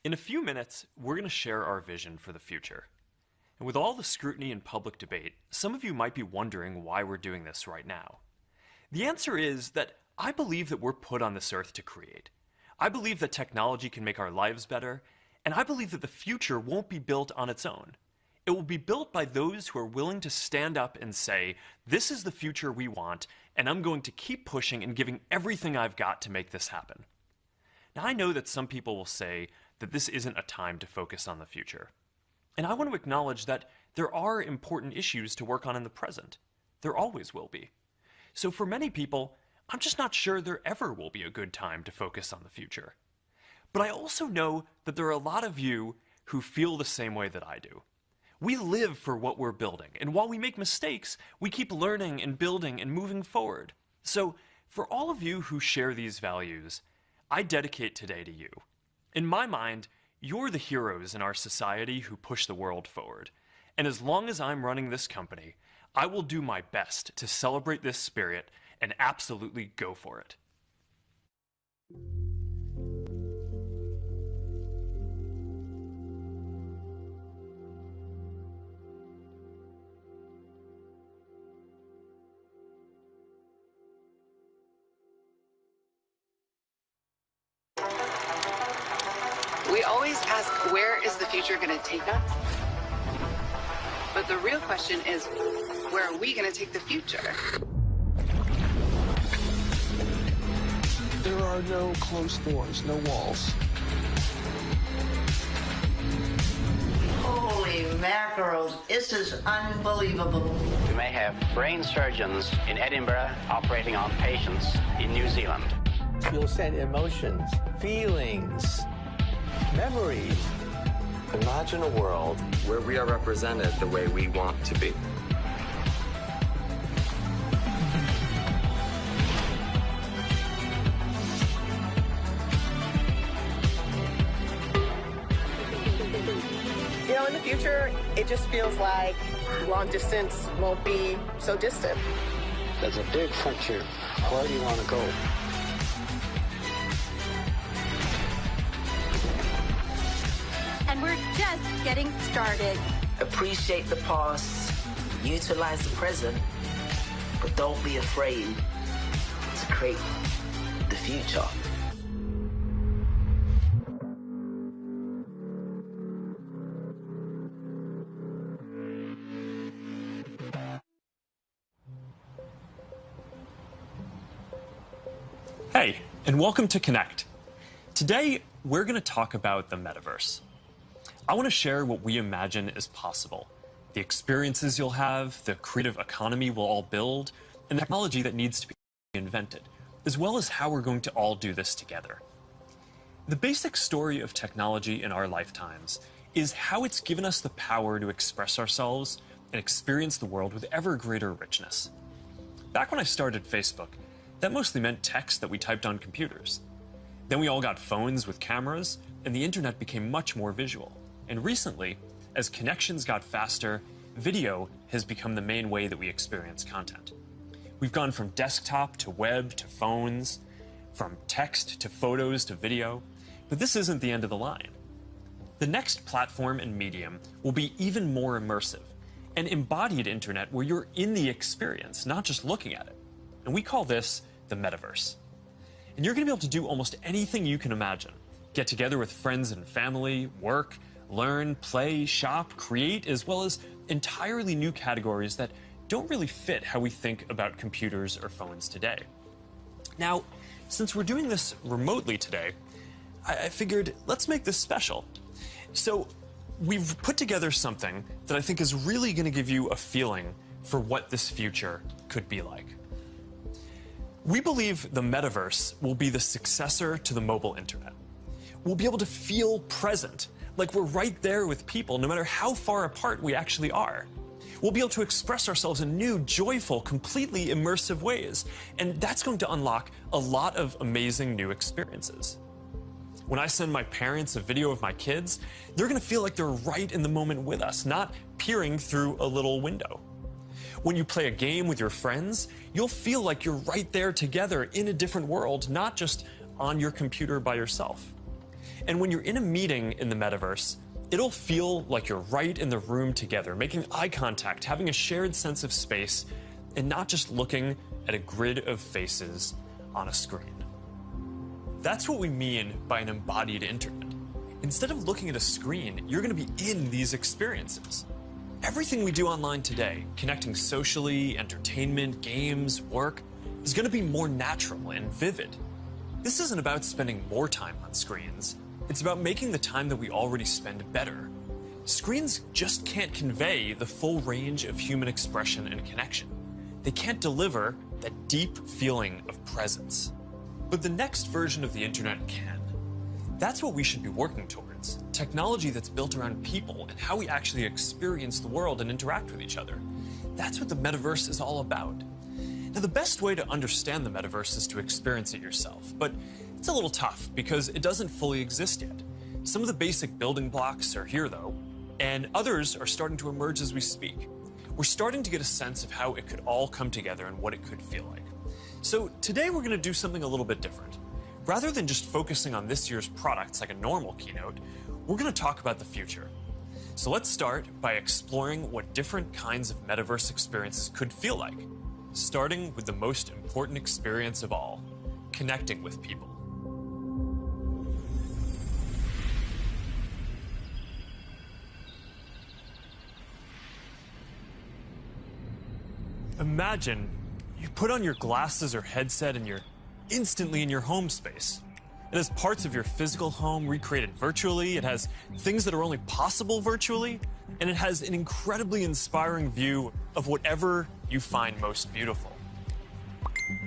In a few minutes, we're going to share our vision for the future. And with all the scrutiny and public debate, some of you might be wondering why we're doing this right now. The answer is that I believe that we're put on this earth to create. I believe that technology can make our lives better, and I believe that the future won't be built on its own. It will be built by those who are willing to stand up and say, this is the future we want, and I'm going to keep pushing and giving everything I've got to make this happen. Now, I know that some people will say that this isn't a time to focus on the future. And I want to acknowledge that there are important issues to work on in the present. There always will be. So for many people, I'm just not sure there ever will be a good time to focus on the future. But I also know that there are a lot of you who feel the same way that I do. We live for what we're building, and while we make mistakes, we keep learning and building and moving forward. So for all of you who share these values, I dedicate today to you. In my mind, you're the heroes in our society who push the world forward. And as long as I'm running this company, I will do my best to celebrate this spirit and absolutely go for it. We always ask, where is the future going to take us? But the real question is, where are we going to take the future? There are no closed doors, no walls. Holy mackerel, this is unbelievable. We may have brain surgeons in Edinburgh operating on patients in New Zealand. You'll send emotions, feelings, memories. Imagine a world where we are represented the way we want to be. You know, in the future, it just feels like long distance won't be so distant. There's a big frontier. Where do you want to go? And we're just getting started. Appreciate the past, utilize the present, but don't be afraid to create the future. Hey, and welcome to Connect. Today, we're going to talk about the Metaverse. I want to share what we imagine is possible, the experiences you'll have, the creative economy we'll all build, and the technology that needs to be invented, as well as how we're going to all do this together. The basic story of technology in our lifetimes is how it's given us the power to express ourselves and experience the world with ever greater richness. Back when I started Facebook, that mostly meant text that we typed on computers. Then we all got phones with cameras, and the internet became much more visual. And recently, as connections got faster, video has become the main way that we experience content. We've gone from desktop to web to phones, from text to photos to video, but this isn't the end of the line. The next platform and medium will be even more immersive, an embodied internet where you're in the experience, not just looking at it. And we call this the Metaverse. And you're going to be able to do almost anything you can imagine. Get together with friends and family, work, learn, play, shop, create, as well as entirely new categories that don't really fit how we think about computers or phones today. Now, since we're doing this remotely today, I figured let's make this special. So we've put together something that I think is really going to give you a feeling for what this future could be like. We believe the Metaverse will be the successor to the mobile internet. We'll be able to feel present, like we're right there with people, no matter how far apart we actually are. We'll be able to express ourselves in new, joyful, completely immersive ways, and that's going to unlock a lot of amazing new experiences. When I send my parents a video of my kids, they're going to feel like they're right in the moment with us, not peering through a little window. When you play a game with your friends, you'll feel like you're right there together in a different world, not just on your computer by yourself. And when you're in a meeting in the metaverse, it'll feel like you're right in the room together, making eye contact, having a shared sense of space, and not just looking at a grid of faces on a screen. That's what we mean by an embodied internet. Instead of looking at a screen, you're going to be in these experiences. Everything we do online today, connecting socially, entertainment, games, work, is going to be more natural and vivid. This isn't about spending more time on screens. It's about making the time that we already spend better. Screens just can't convey the full range of human expression and connection. They can't deliver that deep feeling of presence. But the next version of the internet can. That's what we should be working towards. Technology that's built around people and how we actually experience the world and interact with each other. That's what the metaverse is all about. Now, the best way to understand the metaverse is to experience it yourself, but it's a little tough because it doesn't fully exist yet. Some of the basic building blocks are here, though, and others are starting to emerge as we speak. We're starting to get a sense of how it could all come together and what it could feel like. So today we're going to do something a little bit different. Rather than just focusing on this year's products like a normal keynote, we're going to talk about the future. So let's start by exploring what different kinds of metaverse experiences could feel like, starting with the most important experience of all, connecting with people. Imagine you put on your glasses or headset and you're instantly in your home space. It has parts of your physical home recreated virtually, it has things that are only possible virtually, and it has an incredibly inspiring view of whatever you find most beautiful.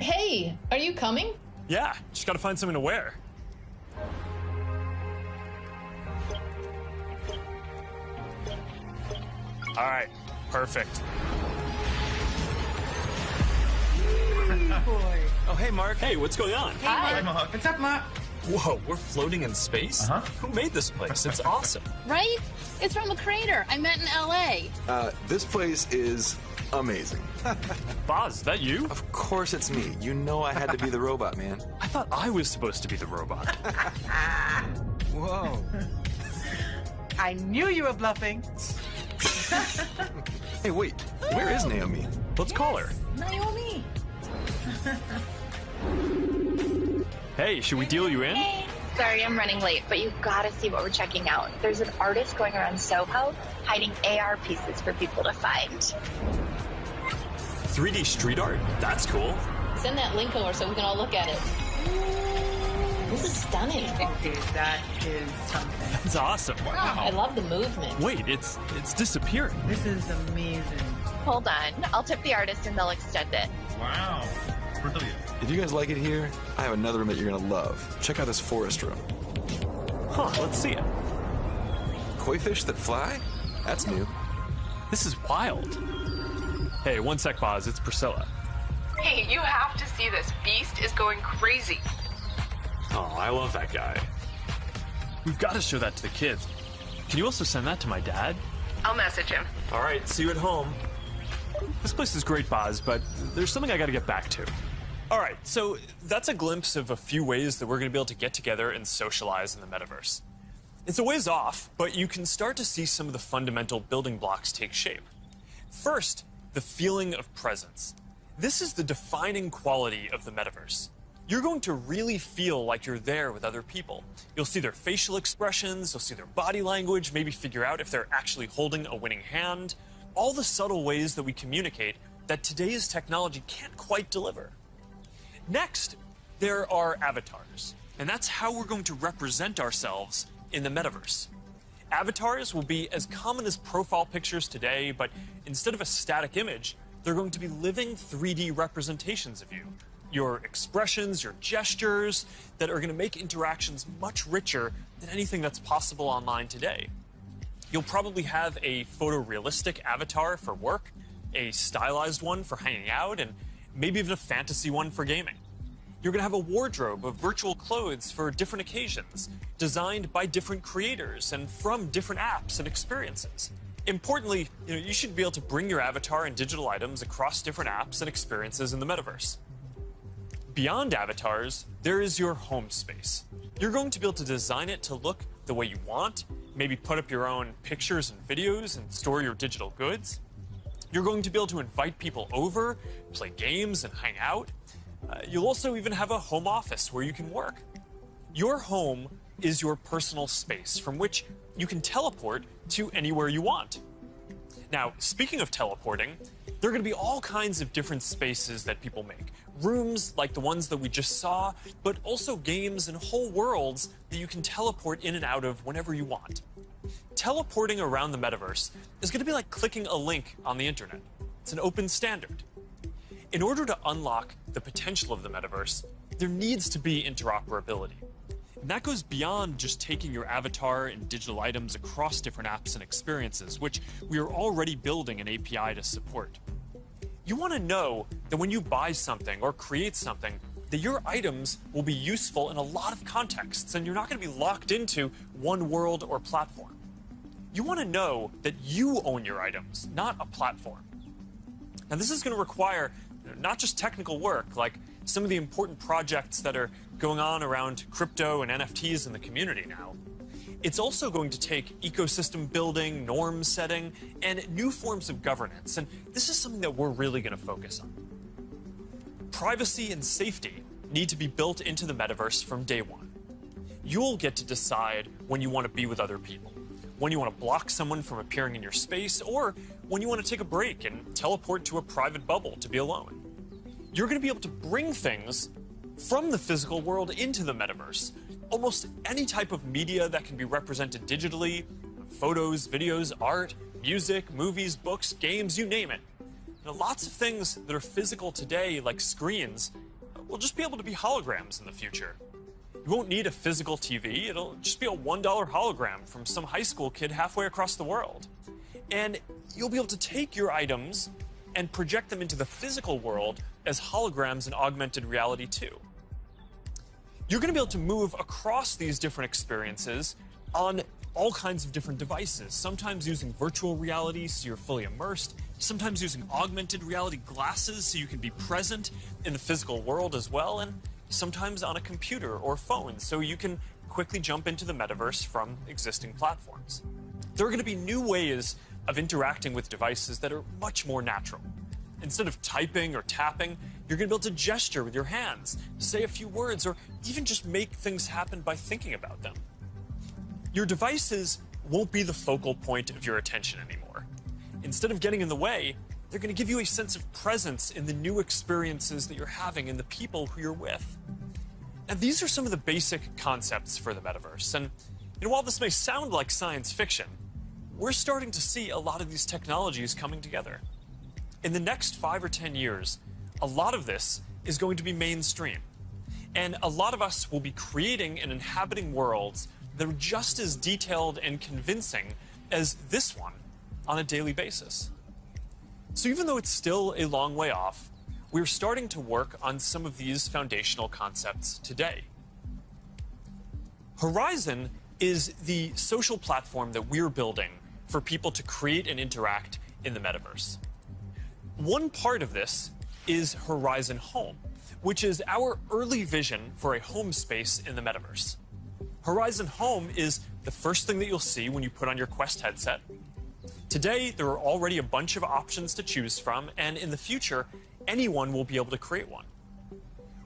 Hey, are you coming? Yeah, just gotta find something to wear. All right, perfect. Oh, hey, Mark. Hey, what's going on? Hi. Mark. What's up, Mark? Whoa, we're floating in space? Who made this place? It's awesome. Right? It's from a crater I met in LA. This place is amazing. Boz, is that you? Of course it's me. You know I had to be the robot, man. I thought I was supposed to be the robot. Whoa. I knew you were bluffing. Hey, wait. Where is Naomi? Let's call her. Naomi. Hey, should we deal you in? Hey. Sorry I'm running late, but you've got to see what we're checking out. There's an artist going around Soho hiding AR pieces for people to find. 3D street art? That's cool. Send that link over so we can all look at it. This is stunning. Dude, that is something. That's awesome. Wow. I love the movement. Wait, it's disappearing. This is amazing. Hold on. I'll tip the artist and they'll extend it. Wow. Brilliant. If you guys like it here, I have another room that you're gonna love. Check out this forest room. Huh, let's see it. Koi fish that fly? That's new. This is wild. Hey, one sec, Boz. It's Priscilla. Hey, you have to see this. Beast is going crazy. Oh, I love that guy. We've got to show that to the kids. Can you also send that to my dad? I'll message him. All right, see you at home. This place is great, Boz, but there's something I got to get back to. All right, so that's a glimpse of a few ways that we're going to be able to get together and socialize in the metaverse. It's a ways off, but you can start to see some of the fundamental building blocks take shape. First, the feeling of presence. This is the defining quality of the metaverse. You're going to really feel like you're there with other people. You'll see their facial expressions, you'll see their body language, maybe figure out if they're actually holding a winning hand. All the subtle ways that we communicate that today's technology can't quite deliver. Next, there are avatars, and that's how we're going to represent ourselves in the metaverse. Avatars will be as common as profile pictures today, but instead of a static image, they're going to be living 3D representations of you. Your expressions, your gestures, that are going to make interactions much richer than anything that's possible online today. You'll probably have a photorealistic avatar for work, a stylized one for hanging out, and maybe even a fantasy one for gaming. You're going to have a wardrobe of virtual clothes for different occasions, designed by different creators and from different apps and experiences. Importantly, you should be able to bring your avatar and digital items across different apps and experiences in the metaverse. Beyond avatars, there is your home space. You're going to be able to design it to look the way you want, maybe put up your own pictures and videos and store your digital goods. You're going to be able to invite people over, play games, and hang out. You'll also even have a home office where you can work. Your home is your personal space from which you can teleport to anywhere you want. Now, speaking of teleporting, there are going to be all kinds of different spaces that people make. Rooms like the ones that we just saw, but also games and whole worlds that you can teleport in and out of whenever you want. Teleporting around the metaverse is going to be like clicking a link on the internet. It's an open standard. In order to unlock the potential of the metaverse, there needs to be interoperability. And that goes beyond just taking your avatar and digital items across different apps and experiences, which we are already building an API to support. You want to know that when you buy something or create something, that your items will be useful in a lot of contexts, and you're not going to be locked into one world or platform. You want to know that you own your items, not a platform. Now, this is going to require not just technical work, like some of the important projects that are going on around crypto and NFTs in the community now. It's also going to take ecosystem building, norm setting, and new forms of governance, and this is something that we're really going to focus on. Privacy and safety need to be built into the metaverse from day one. You'll get to decide when you want to be with other people, when you want to block someone from appearing in your space, or when you want to take a break and teleport to a private bubble to be alone. You're going to be able to bring things from the physical world into the metaverse. Almost any type of media that can be represented digitally, photos, videos, art, music, movies, books, games, you name it. And lots of things that are physical today, like screens, will just be able to be holograms in the future. You won't need a physical TV, it'll just be a $1 hologram from some high school kid halfway across the world. And you'll be able to take your items and project them into the physical world as holograms in augmented reality too. You're going to be able to move across these different experiences on all kinds of different devices, sometimes using virtual reality so you're fully immersed, sometimes using augmented reality glasses so you can be present in the physical world as well, and sometimes on a computer or phone so you can quickly jump into the metaverse from existing platforms. There are going to be new ways of interacting with devices that are much more natural. Instead of typing or tapping, you're going to be able to gesture with your hands, say a few words, or even just make things happen by thinking about them. Your devices won't be the focal point of your attention anymore. Instead of getting in the way, they're going to give you a sense of presence in the new experiences that you're having and the people who you're with. And these are some of the basic concepts for the metaverse. And while this may sound like science fiction, we're starting to see a lot of these technologies coming together. In the next 5 or 10 years, a lot of this is going to be mainstream. And a lot of us will be creating and inhabiting worlds that are just as detailed and convincing as this one on a daily basis. So even though it's still a long way off, we're starting to work on some of these foundational concepts today. Horizon is the social platform that we're building for people to create and interact in the metaverse. One part of this is Horizon Home, which is our early vision for a home space in the metaverse. Horizon Home is the first thing that you'll see when you put on your Quest headset. Today, there are already a bunch of options to choose from, and in the future, anyone will be able to create one.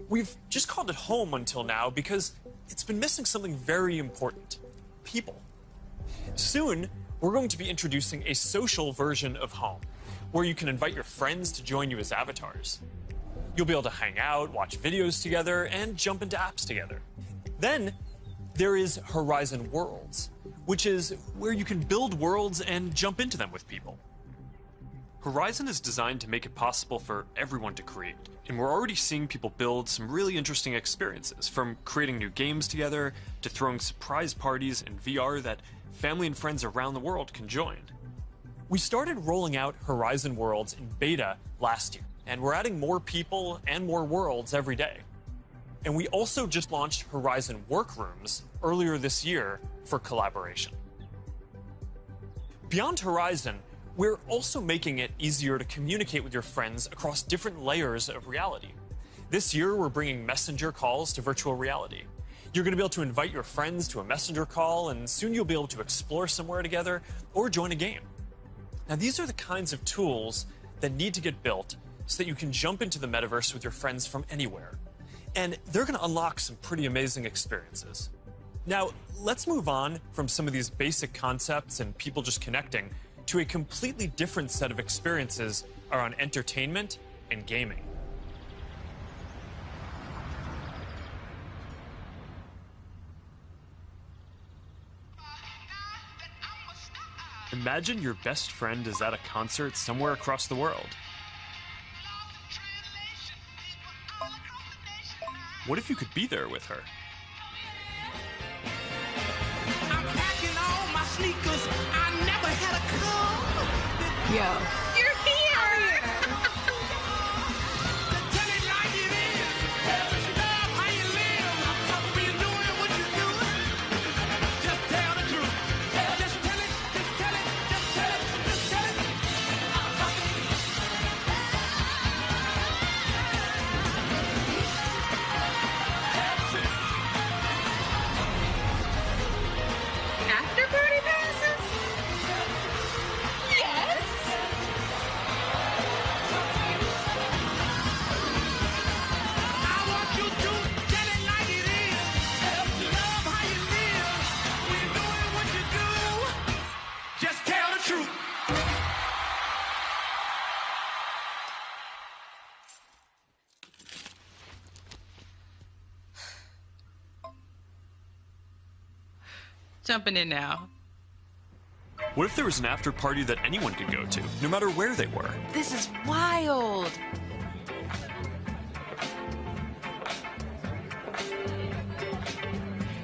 We've just called it Home until now because it's been missing something very important: people. Soon, we're going to be introducing a social version of Home, where you can invite your friends to join you as avatars. You'll be able to hang out, watch videos together, and jump into apps together. Then there is Horizon Worlds, which is where you can build worlds and jump into them with people. Horizon is designed to make it possible for everyone to create, and we're already seeing people build some really interesting experiences, from creating new games together to throwing surprise parties in VR that family and friends around the world can join. We started rolling out Horizon Worlds in beta last year, and we're adding more people and more worlds every day. And we also just launched Horizon Workrooms earlier this year for collaboration. Beyond Horizon, we're also making it easier to communicate with your friends across different layers of reality. This year, we're bringing messenger calls to virtual reality. You're going to be able to invite your friends to a messenger call, and soon you'll be able to explore somewhere together or join a game. Now, these are the kinds of tools that need to get built so that you can jump into the metaverse with your friends from anywhere. And they're going to unlock some pretty amazing experiences. Now, let's move on from some of these basic concepts and people just connecting to a completely different set of experiences around entertainment and gaming. Imagine your best friend is at a concert somewhere across the world. What if you could be there with her? I'm packing all my sneakers. I never had a car. Yo. You're here. Tell it like it is. Love how you live. When you're doing what you're doing. Just tell the truth. Just tell it. Just tell it. Just tell it. Just tell it. After party passes? Yes. I want you to tell it like it is. Love how you live. When you're doing what you do. Just tell the truth. Jumping in now. What if there was an after party that anyone could go to, no matter where they were? This is wild.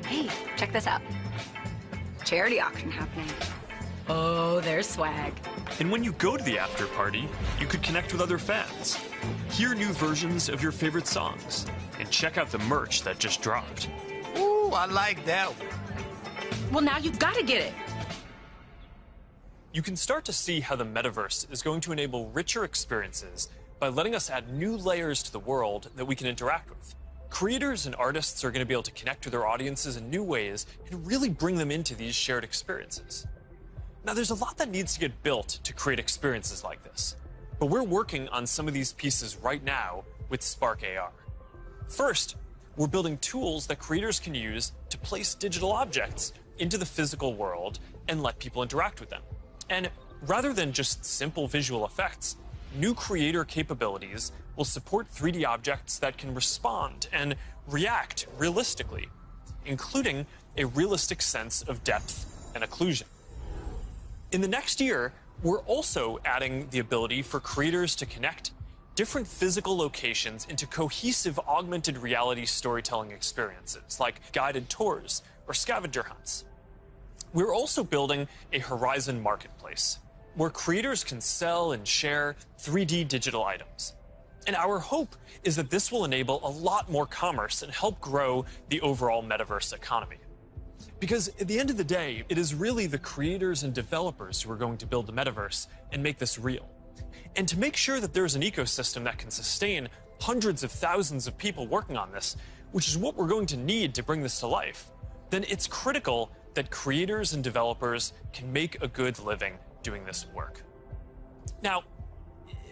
Hey, check this out. Charity auction happening. Oh, there's swag. And when you go to the after party, you could connect with other fans, hear new versions of your favorite songs, and check out the merch that just dropped. Ooh, I like that one. Well, now you've got to get it. You can start to see how the metaverse is going to enable richer experiences by letting us add new layers to the world that we can interact with. Creators and artists are going to be able to connect with their audiences in new ways and really bring them into these shared experiences. Now, there's a lot that needs to get built to create experiences like this, but we're working on some of these pieces right now with Spark AR. First, we're building tools that creators can use to place digital objects into the physical world and let people interact with them. And rather than just simple visual effects, new creator capabilities will support 3D objects that can respond and react realistically, including a realistic sense of depth and occlusion. In the next year, we're also adding the ability for creators to connect different physical locations into cohesive augmented reality storytelling experiences, like guided tours or scavenger hunts. We're also building a Horizon marketplace, where creators can sell and share 3D digital items. And our hope is that this will enable a lot more commerce and help grow the overall metaverse economy. Because at the end of the day, it is really the creators and developers who are going to build the metaverse and make this real. And to make sure that there's an ecosystem that can sustain hundreds of thousands of people working on this, which is what we're going to need to bring this to life, then it's critical that creators and developers can make a good living doing this work. Now,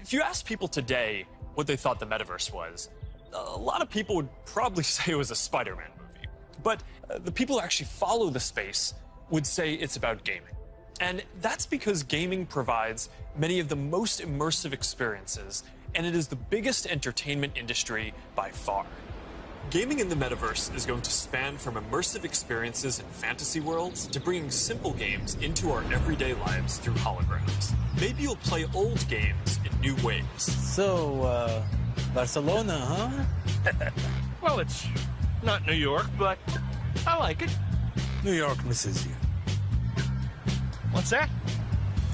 if you ask people today what they thought the metaverse was, a lot of people would probably say it was a Spider-Man movie. But the people who actually follow the space would say it's about gaming. And that's because gaming provides many of the most immersive experiences, and it is the biggest entertainment industry by far. Gaming in the metaverse is going to span from immersive experiences in fantasy worlds to bringing simple games into our everyday lives through holograms. Maybe you'll play old games in new ways. So, Barcelona, huh? Well, it's not New York, but I like it. New York misses you. What's that?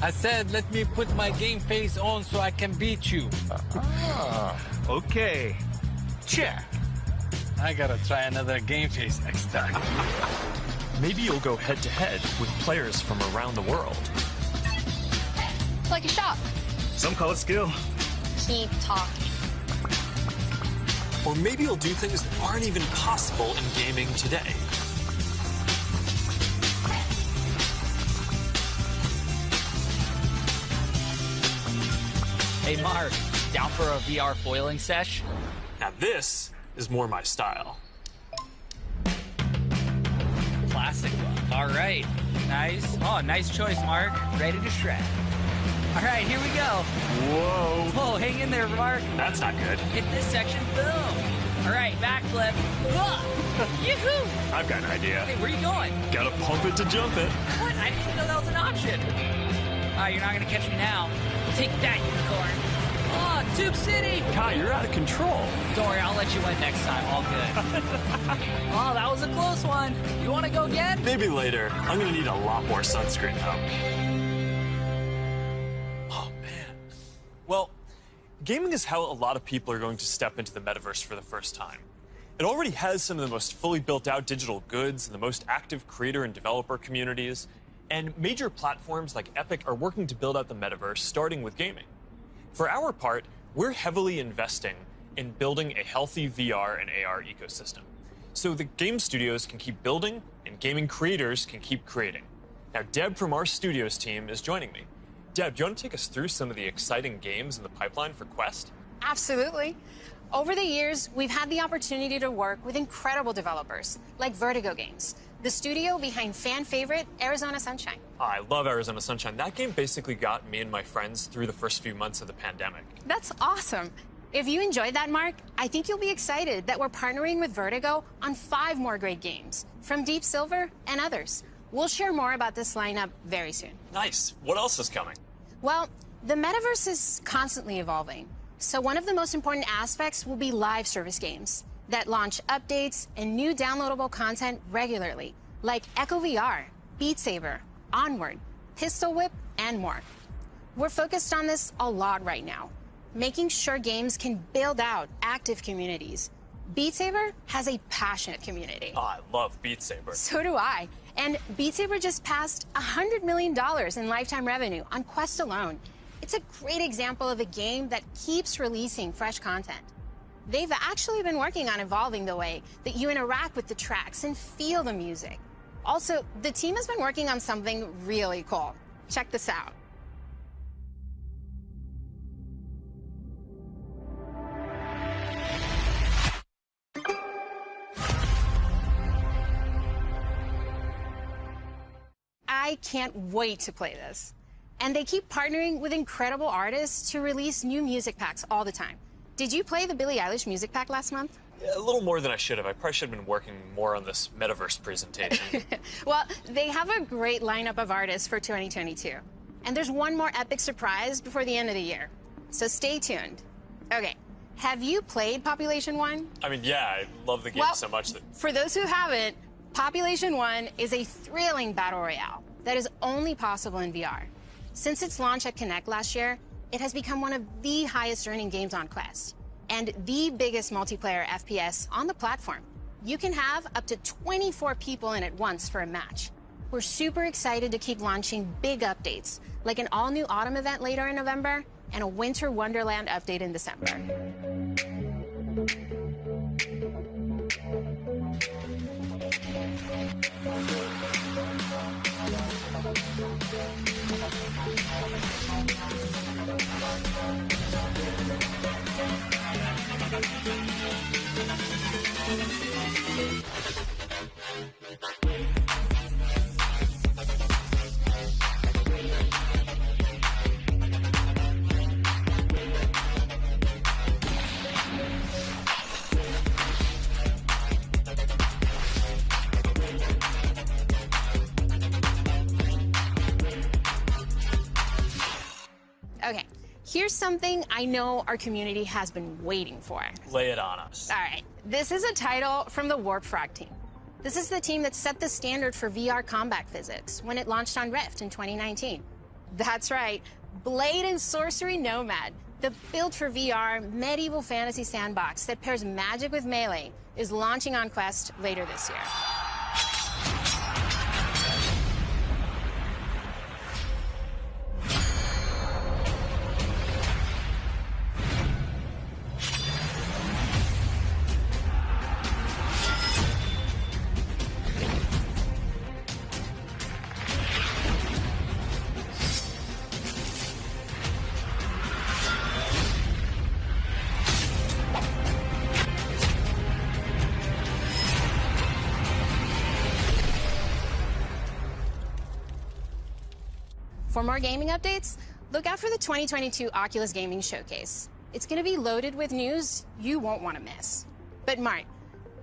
I said, let me put my game face on so I can beat you. Okay. Check. I gotta try another game face next time. Maybe you'll go head-to-head with players from around the world. It's like a shop. Some call it skill. Keep talking. Or maybe you'll do things that aren't even possible in gaming today. Hey, Mark, down for a VR foiling sesh? Now this is more my style. Classic look. All right. Nice. Oh, nice choice, Mark. Ready to shred. All right, here we go. Whoa. Whoa, hang in there, Mark. That's not good. Hit this section, boom. All right, backflip. Yoo-hoo. I've got an idea. Hey, where are you going? Gotta pump it to jump it. What? I didn't even know that was an option. All right, you're not going to catch me now. Take that, unicorn. Oh, Tube City. Kai, you're out of control. Don't worry, I'll let you win next time. All good. Oh, that was a close one. You want to go again? Maybe later. I'm going to need a lot more sunscreen, though. Oh, man. Well, gaming is how a lot of people are going to step into the metaverse for the first time. It already has some of the most fully built-out digital goods and the most active creator and developer communities. And major platforms like Epic are working to build out the metaverse, starting with gaming. For our part, we're heavily investing in building a healthy VR and AR ecosystem, so the game studios can keep building and gaming creators can keep creating. Now, Deb from our studios team is joining me. Deb, do you want to take us through some of the exciting games in the pipeline for Quest? Absolutely. Over the years, we've had the opportunity to work with incredible developers like Vertigo Games, the studio behind fan favorite Arizona Sunshine. I love Arizona Sunshine. That game basically got me and my friends through the first few months of the pandemic. That's awesome. If you enjoyed that, Mark, I think you'll be excited that we're partnering with Vertigo on 5 more great games from Deep Silver and others. We'll share more about this lineup very soon. Nice. What else is coming? Well, the metaverse is constantly evolving. So one of the most important aspects will be live service games that launch updates and new downloadable content regularly, like Echo VR, Beat Saber, Onward, Pistol Whip, and more. We're focused on this a lot right now, making sure games can build out active communities. Beat Saber has a passionate community. Oh, I love Beat Saber. So do I. And Beat Saber just passed $100 million in lifetime revenue on Quest alone. It's a great example of a game that keeps releasing fresh content. They've actually been working on evolving the way that you interact with the tracks and feel the music. Also, the team has been working on something really cool. Check this out. I can't wait to play this. And they keep partnering with incredible artists to release new music packs all the time. Did you play the Billie Eilish music pack last month? A little more than I should have. I probably should have been working more on this metaverse presentation. Well, they have a great lineup of artists for 2022. And there's one more epic surprise before the end of the year. So stay tuned. Okay, have you played Population 1? I mean, yeah, I love the game so much that... For those who haven't, Population 1 is a thrilling battle royale that is only possible in VR. Since its launch at Connect last year, it has become one of the highest earning games on Quest and the biggest multiplayer FPS on the platform. You can have up to 24 people in at once for a match. We're super excited to keep launching big updates, like an all-new autumn event later in November and a Winter Wonderland update in December. Okay, here's something I know our community has been waiting for. Lay it on us. All right, this is a title from the Warp Frog team. This is the team that set the standard for VR combat physics when it launched on Rift in 2019. That's right, Blade and Sorcery Nomad, the built for VR medieval fantasy sandbox that pairs magic with melee, is launching on Quest later this year. For more gaming updates, look out for the 2022 Oculus Gaming Showcase. It's going to be loaded with news you won't want to miss. But Mark,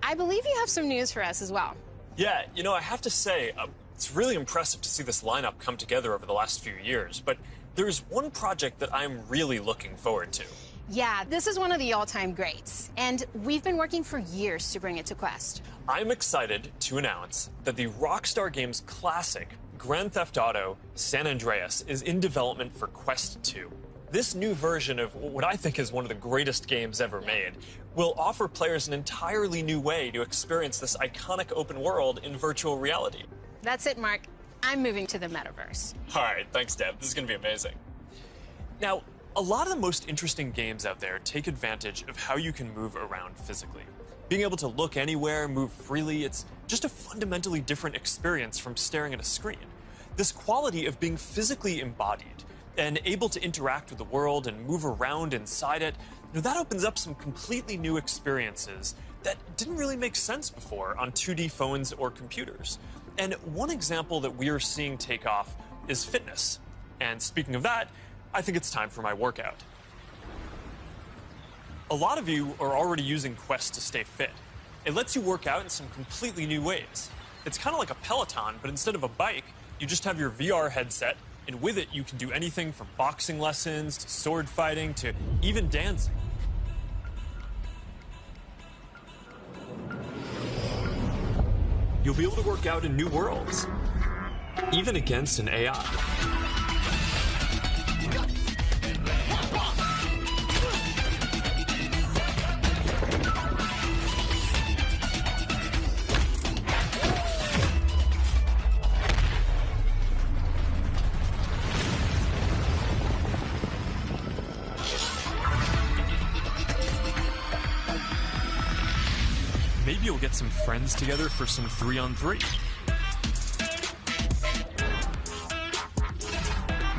I believe you have some news for us as well. Yeah, you know, I have to say, it's really impressive to see this lineup come together over the last few years, but there's one project that I'm really looking forward to. Yeah, this is one of the all-time greats, and we've been working for years to bring it to Quest. I'm excited to announce that the Rockstar Games classic Grand Theft Auto San Andreas is in development for Quest 2. This new version of what I think is one of the greatest games ever made will offer players an entirely new way to experience this iconic open world in virtual reality. That's it, Mark. I'm moving to the Metaverse. All right, thanks, Deb. This is going to be amazing. Now, a lot of the most interesting games out there take advantage of how you can move around physically. Being able to look anywhere, move freely, it's just a fundamentally different experience from staring at a screen. This quality of being physically embodied and able to interact with the world and move around inside it, that opens up some completely new experiences that didn't really make sense before on 2D phones or computers. And one example that we are seeing take off is fitness. And speaking of that, I think it's time for my workout. A lot of you are already using Quest to stay fit. It lets you work out in some completely new ways. It's kind of like a Peloton, but instead of a bike, you just have your VR headset, and with it, you can do anything from boxing lessons to sword fighting to even dancing. You'll be able to work out in new worlds, even against an AI. Maybe you'll get some friends together for some 3-on-3.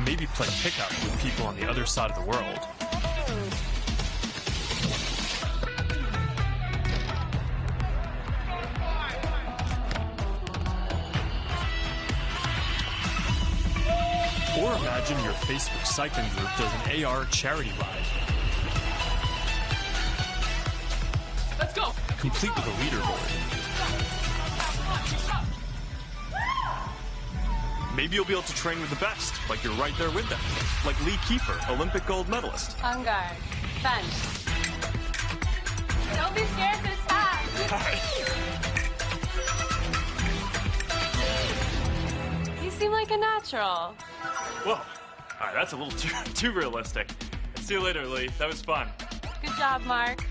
Maybe play pickup with people on the other side of the world. Or imagine your Facebook cycling group does an AR charity ride. Let's go! Complete with a leaderboard. Maybe you'll be able to train with the best, like you're right there with them. Like Lee Kiefer, Olympic gold medalist. On guard. Bench. Don't be scared this time. You seem like a natural. Whoa. All right, that's a little too realistic. See you later, Lee. That was fun. Good job, Mark.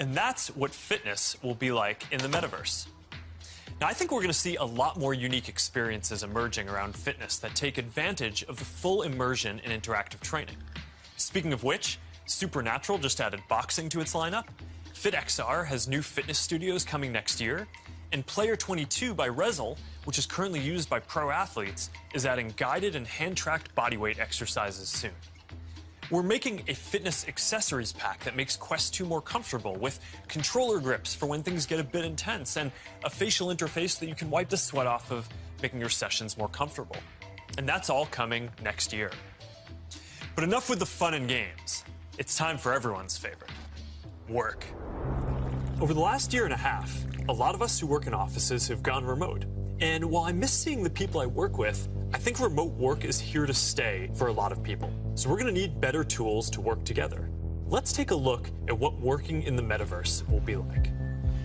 And that's what fitness will be like in the metaverse. Now, I think we're going to see a lot more unique experiences emerging around fitness that take advantage of the full immersion in interactive training. Speaking of which, Supernatural just added boxing to its lineup, FitXR has new fitness studios coming next year, and Player 22 by Rezel, which is currently used by pro athletes, is adding guided and hand-tracked bodyweight exercises soon. We're making a fitness accessories pack that makes Quest 2 more comfortable, with controller grips for when things get a bit intense and a facial interface that you can wipe the sweat off of, making your sessions more comfortable. And that's all coming next year. But enough with the fun and games. It's time for everyone's favorite, work. Over the last year and a half, a lot of us who work in offices have gone remote. And while I miss seeing the people I work with, I think remote work is here to stay for a lot of people. So we're going to need better tools to work together. Let's take a look at what working in the metaverse will be like.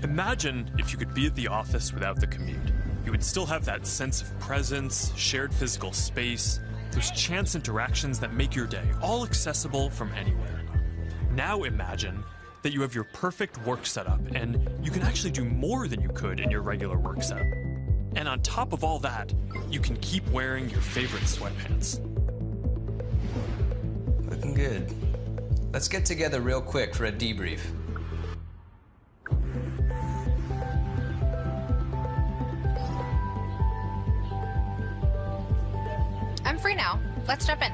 Imagine if you could be at the office without the commute. You would still have that sense of presence, shared physical space, those chance interactions that make your day all accessible from anywhere. Now imagine that you have your perfect work setup and you can actually do more than you could in your regular work setup. And on top of all that, you can keep wearing your favorite sweatpants. Looking good. Let's get together real quick for a debrief. I'm free now. Let's jump in.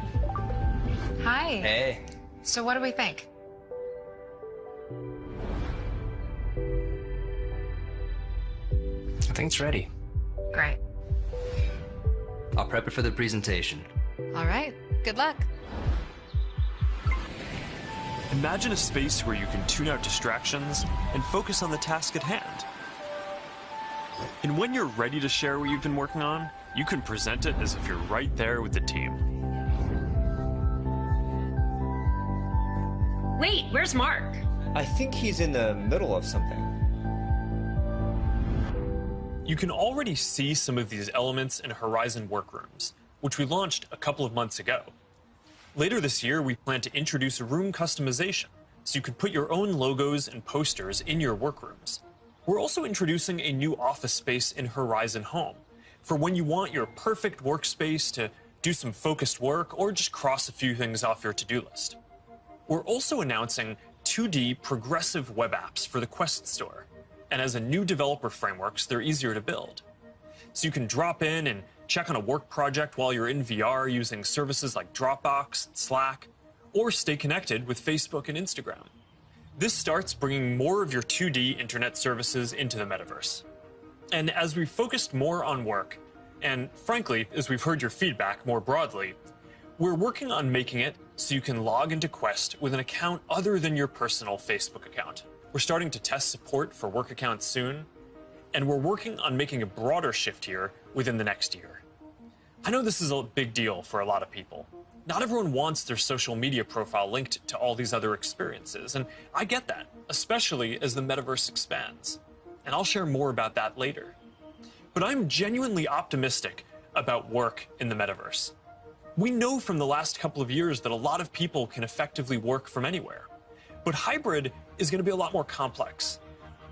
Hi. Hey. So what do we think? I think it's ready. Great. I'll prep it for the presentation. All right. Good luck. Imagine a space where you can tune out distractions and focus on the task at hand. And when you're ready to share what you've been working on, you can present it as if you're right there with the team. Wait, where's Mark? I think he's in the middle of something. You can already see some of these elements in Horizon Workrooms, which we launched a couple of months ago. Later this year, we plan to introduce room customization, so you can put your own logos and posters in your workrooms. We're also introducing a new office space in Horizon Home, for when you want your perfect workspace to do some focused work or just cross a few things off your to-do list. We're also announcing 2D progressive web apps for the Quest Store, and as a new developer frameworks, they're easier to build. So you can drop in and check on a work project while you're in VR using services like Dropbox and Slack, or stay connected with Facebook and Instagram. This starts bringing more of your 2D internet services into the metaverse. And as we've focused more on work, and frankly, as we've heard your feedback more broadly, we're working on making it so you can log into Quest with an account other than your personal Facebook account. We're starting to test support for work accounts soon, and we're working on making a broader shift here within the next year. I know this is a big deal for a lot of people. Not everyone wants their social media profile linked to all these other experiences, and I get that, especially as the metaverse expands. And I'll share more about that later. But I'm genuinely optimistic about work in the metaverse. We know from the last couple of years that a lot of people can effectively work from anywhere. But hybrid is going to be a lot more complex,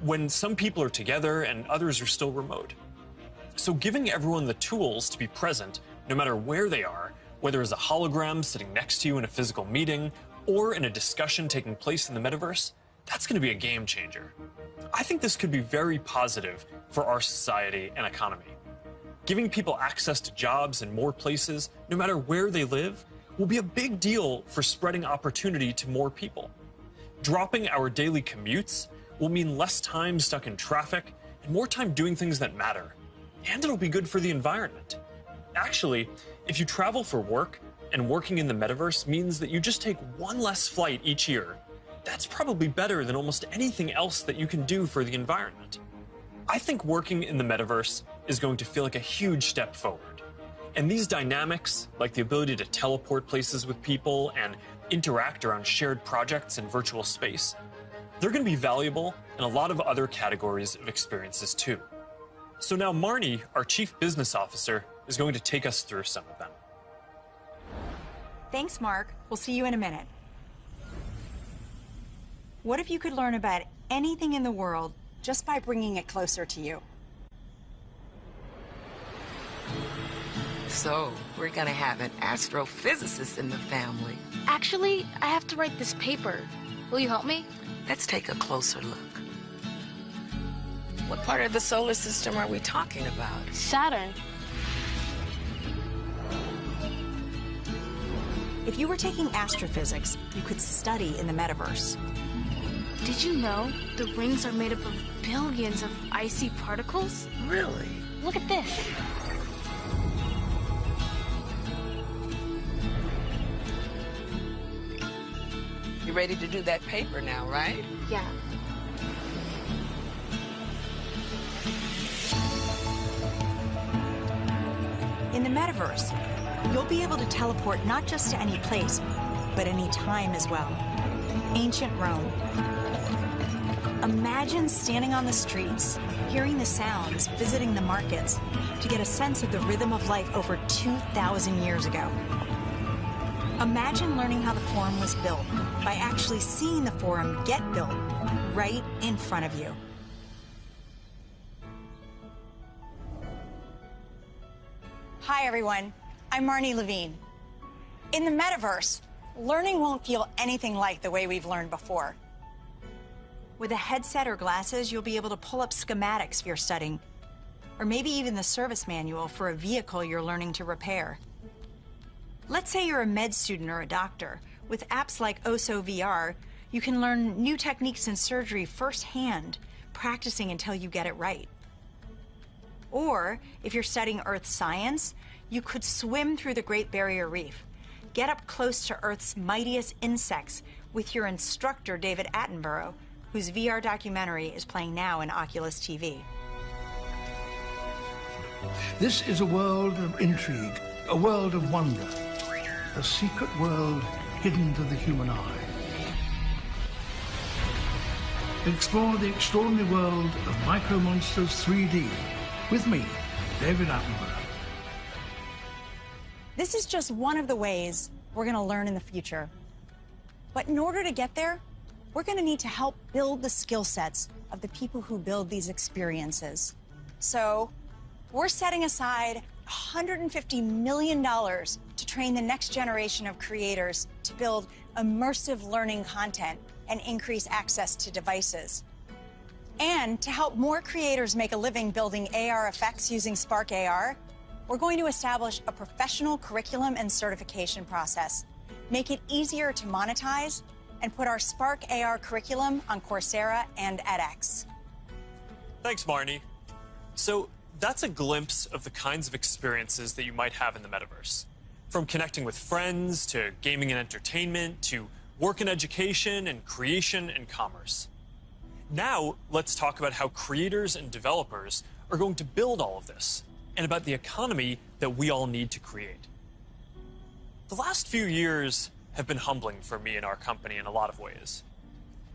when some people are together and others are still remote. So giving everyone the tools to be present, no matter where they are, whether as a hologram sitting next to you in a physical meeting or in a discussion taking place in the metaverse, that's going to be a game changer. I think this could be very positive for our society and economy. Giving people access to jobs in more places, no matter where they live, will be a big deal for spreading opportunity to more people. Dropping our daily commutes will mean less time stuck in traffic and more time doing things that matter. And it'll be good for the environment. Actually, if you travel for work and working in the metaverse means that you just take one less flight each year, that's probably better than almost anything else that you can do for the environment. I think working in the metaverse is going to feel like a huge step forward. And these dynamics, like the ability to teleport places with people and interact around shared projects in virtual space, they're going to be valuable in a lot of other categories of experiences too. So now Marnie, our Chief Business Officer, is going to take us through some of them. Thanks, Mark. We'll see you in a minute. What if you could learn about anything in the world just by bringing it closer to you? So, we're gonna have an astrophysicist in the family. Actually, I have to write this paper. Will you help me? Let's take a closer look. What part of the solar system are we talking about? Saturn. If you were taking astrophysics, you could study in the metaverse. Did you know the rings are made up of billions of icy particles? Really? Look at this. You ready to do that paper now, right? Yeah. In the metaverse, you'll be able to teleport not just to any place, but any time as well. Ancient Rome. Imagine standing on the streets, hearing the sounds, visiting the markets, to get a sense of the rhythm of life over 2,000 years ago. Imagine learning how the Forum was built by actually seeing the Forum get built right in front of you. Hi, everyone. I'm Marnie Levine. In the metaverse, learning won't feel anything like the way we've learned before. With a headset or glasses, you'll be able to pull up schematics if you're studying, or maybe even the service manual for a vehicle you're learning to repair. Let's say you're a med student or a doctor. With apps like OSO VR, you can learn new techniques in surgery firsthand, practicing until you get it right. Or if you're studying earth science, You could swim through the Great Barrier Reef, get up close to Earth's mightiest insects with your instructor, David Attenborough, whose VR documentary is playing now in Oculus TV. This is a world of intrigue, a world of wonder, a secret world hidden to the human eye. Explore the extraordinary world of Micro Monsters 3D with me, David Attenborough. This is just one of the ways we're going to learn in the future. But in order to get there, we're going to need to help build the skill sets of the people who build these experiences. So we're setting aside $150 million to train the next generation of creators to build immersive learning content and increase access to devices. And to help more creators make a living building AR effects using Spark AR, we're going to establish a professional curriculum and certification process, make it easier to monetize, and put our Spark AR curriculum on Coursera and edX. Thanks, Marnie. So that's a glimpse of the kinds of experiences that you might have in the metaverse. From connecting with friends, to gaming and entertainment, to work and education, and creation and commerce. Now, let's talk about how creators and developers are going to build all of this, and about the economy that we all need to create. The last few years have been humbling for me and our company in a lot of ways.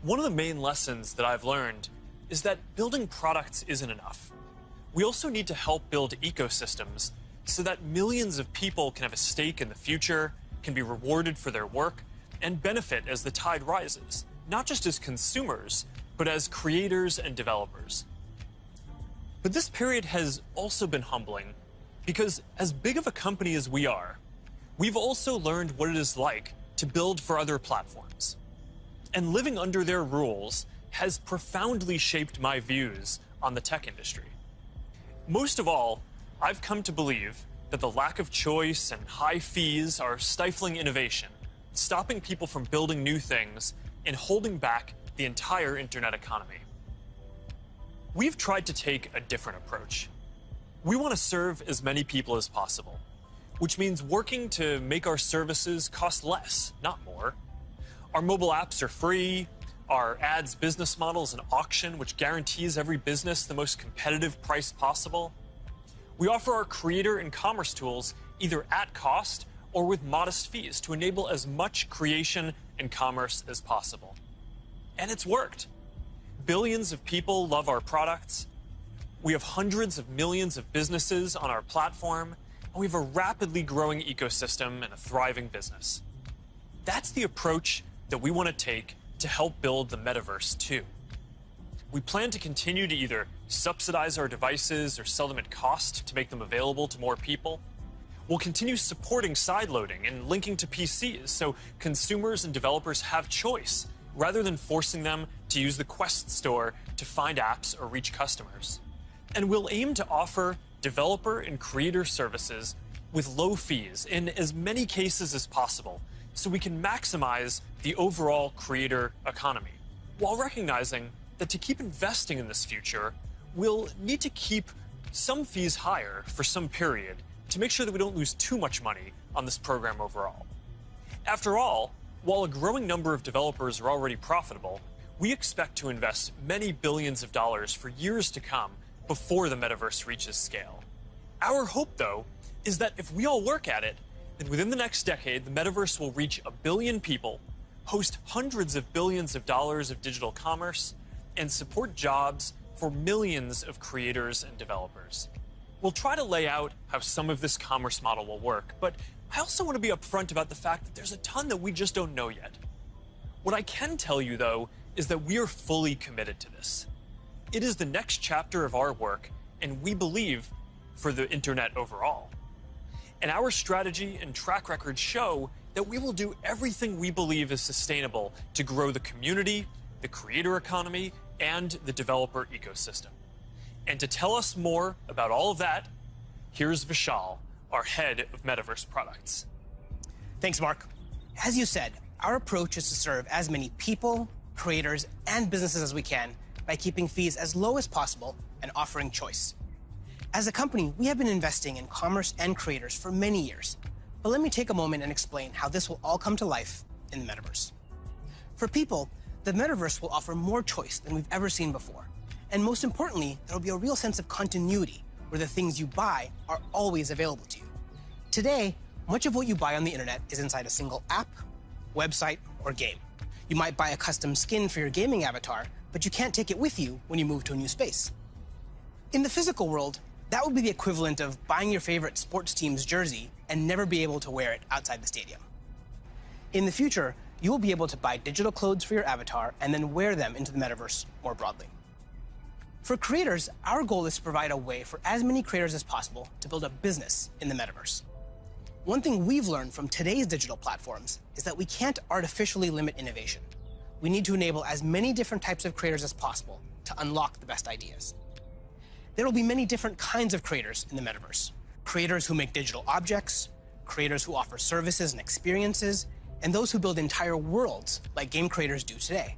One of the main lessons that I've learned is that building products isn't enough. We also need to help build ecosystems so that millions of people can have a stake in the future, can be rewarded for their work, and benefit as the tide rises, not just as consumers, but as creators and developers. But this period has also been humbling because as big of a company as we are, we've also learned what it is like to build for other platforms. And living under their rules has profoundly shaped my views on the tech industry. Most of all, I've come to believe that the lack of choice and high fees are stifling innovation, stopping people from building new things, and holding back the entire internet economy. We've tried to take a different approach. We want to serve as many people as possible, which means working to make our services cost less, not more. Our mobile apps are free. Our ads business model is an auction which guarantees every business the most competitive price possible. We offer our creator and commerce tools either at cost or with modest fees to enable as much creation and commerce as possible. And it's worked. Billions of people love our products. We have hundreds of millions of businesses on our platform, and we have a rapidly growing ecosystem and a thriving business. That's the approach that we want to take to help build the metaverse too. We plan to continue to either subsidize our devices or sell them at cost to make them available to more people. We'll continue supporting sideloading and linking to PCs so consumers and developers have choice rather than forcing them to use the Quest store to find apps or reach customers. And we'll aim to offer developer and creator services with low fees in as many cases as possible so we can maximize the overall creator economy, while recognizing that to keep investing in this future, we'll need to keep some fees higher for some period to make sure that we don't lose too much money on this program overall. After all, while a growing number of developers are already profitable, we expect to invest many billions of dollars for years to come before the metaverse reaches scale. Our hope, though, is that if we all work at it, then within the next decade, the metaverse will reach 1 billion people, host hundreds of billions of dollars of digital commerce, and support jobs for millions of creators and developers. We'll try to lay out how some of this commerce model will work, but I also want to be upfront about the fact that there's a ton that we just don't know yet. What I can tell you, though, is that we are fully committed to this. It is the next chapter of our work, and we believe for the internet overall. And our strategy and track record show that we will do everything we believe is sustainable to grow the community, the creator economy, and the developer ecosystem. And to tell us more about all of that, here's Vishal, our head of Metaverse products. Thanks, Mark. As you said, our approach is to serve as many people, creators, and businesses as we can by keeping fees as low as possible and offering choice. As a company, we have been investing in commerce and creators for many years. But let me take a moment and explain how this will all come to life in the metaverse. For people, the metaverse will offer more choice than we've ever seen before. And most importantly, there will be a real sense of continuity where the things you buy are always available to you. Today, much of what you buy on the internet is inside a single app, website, or game. You might buy a custom skin for your gaming avatar, but you can't take it with you when you move to a new space. In the physical world, that would be the equivalent of buying your favorite sports team's jersey and never be able to wear it outside the stadium. In the future, you will be able to buy digital clothes for your avatar and then wear them into the metaverse more broadly. For creators, our goal is to provide a way for as many creators as possible to build a business in the metaverse. One thing we've learned from today's digital platforms is that we can't artificially limit innovation. We need to enable as many different types of creators as possible to unlock the best ideas. There will be many different kinds of creators in the metaverse. Creators who make digital objects, creators who offer services and experiences, and those who build entire worlds like game creators do today.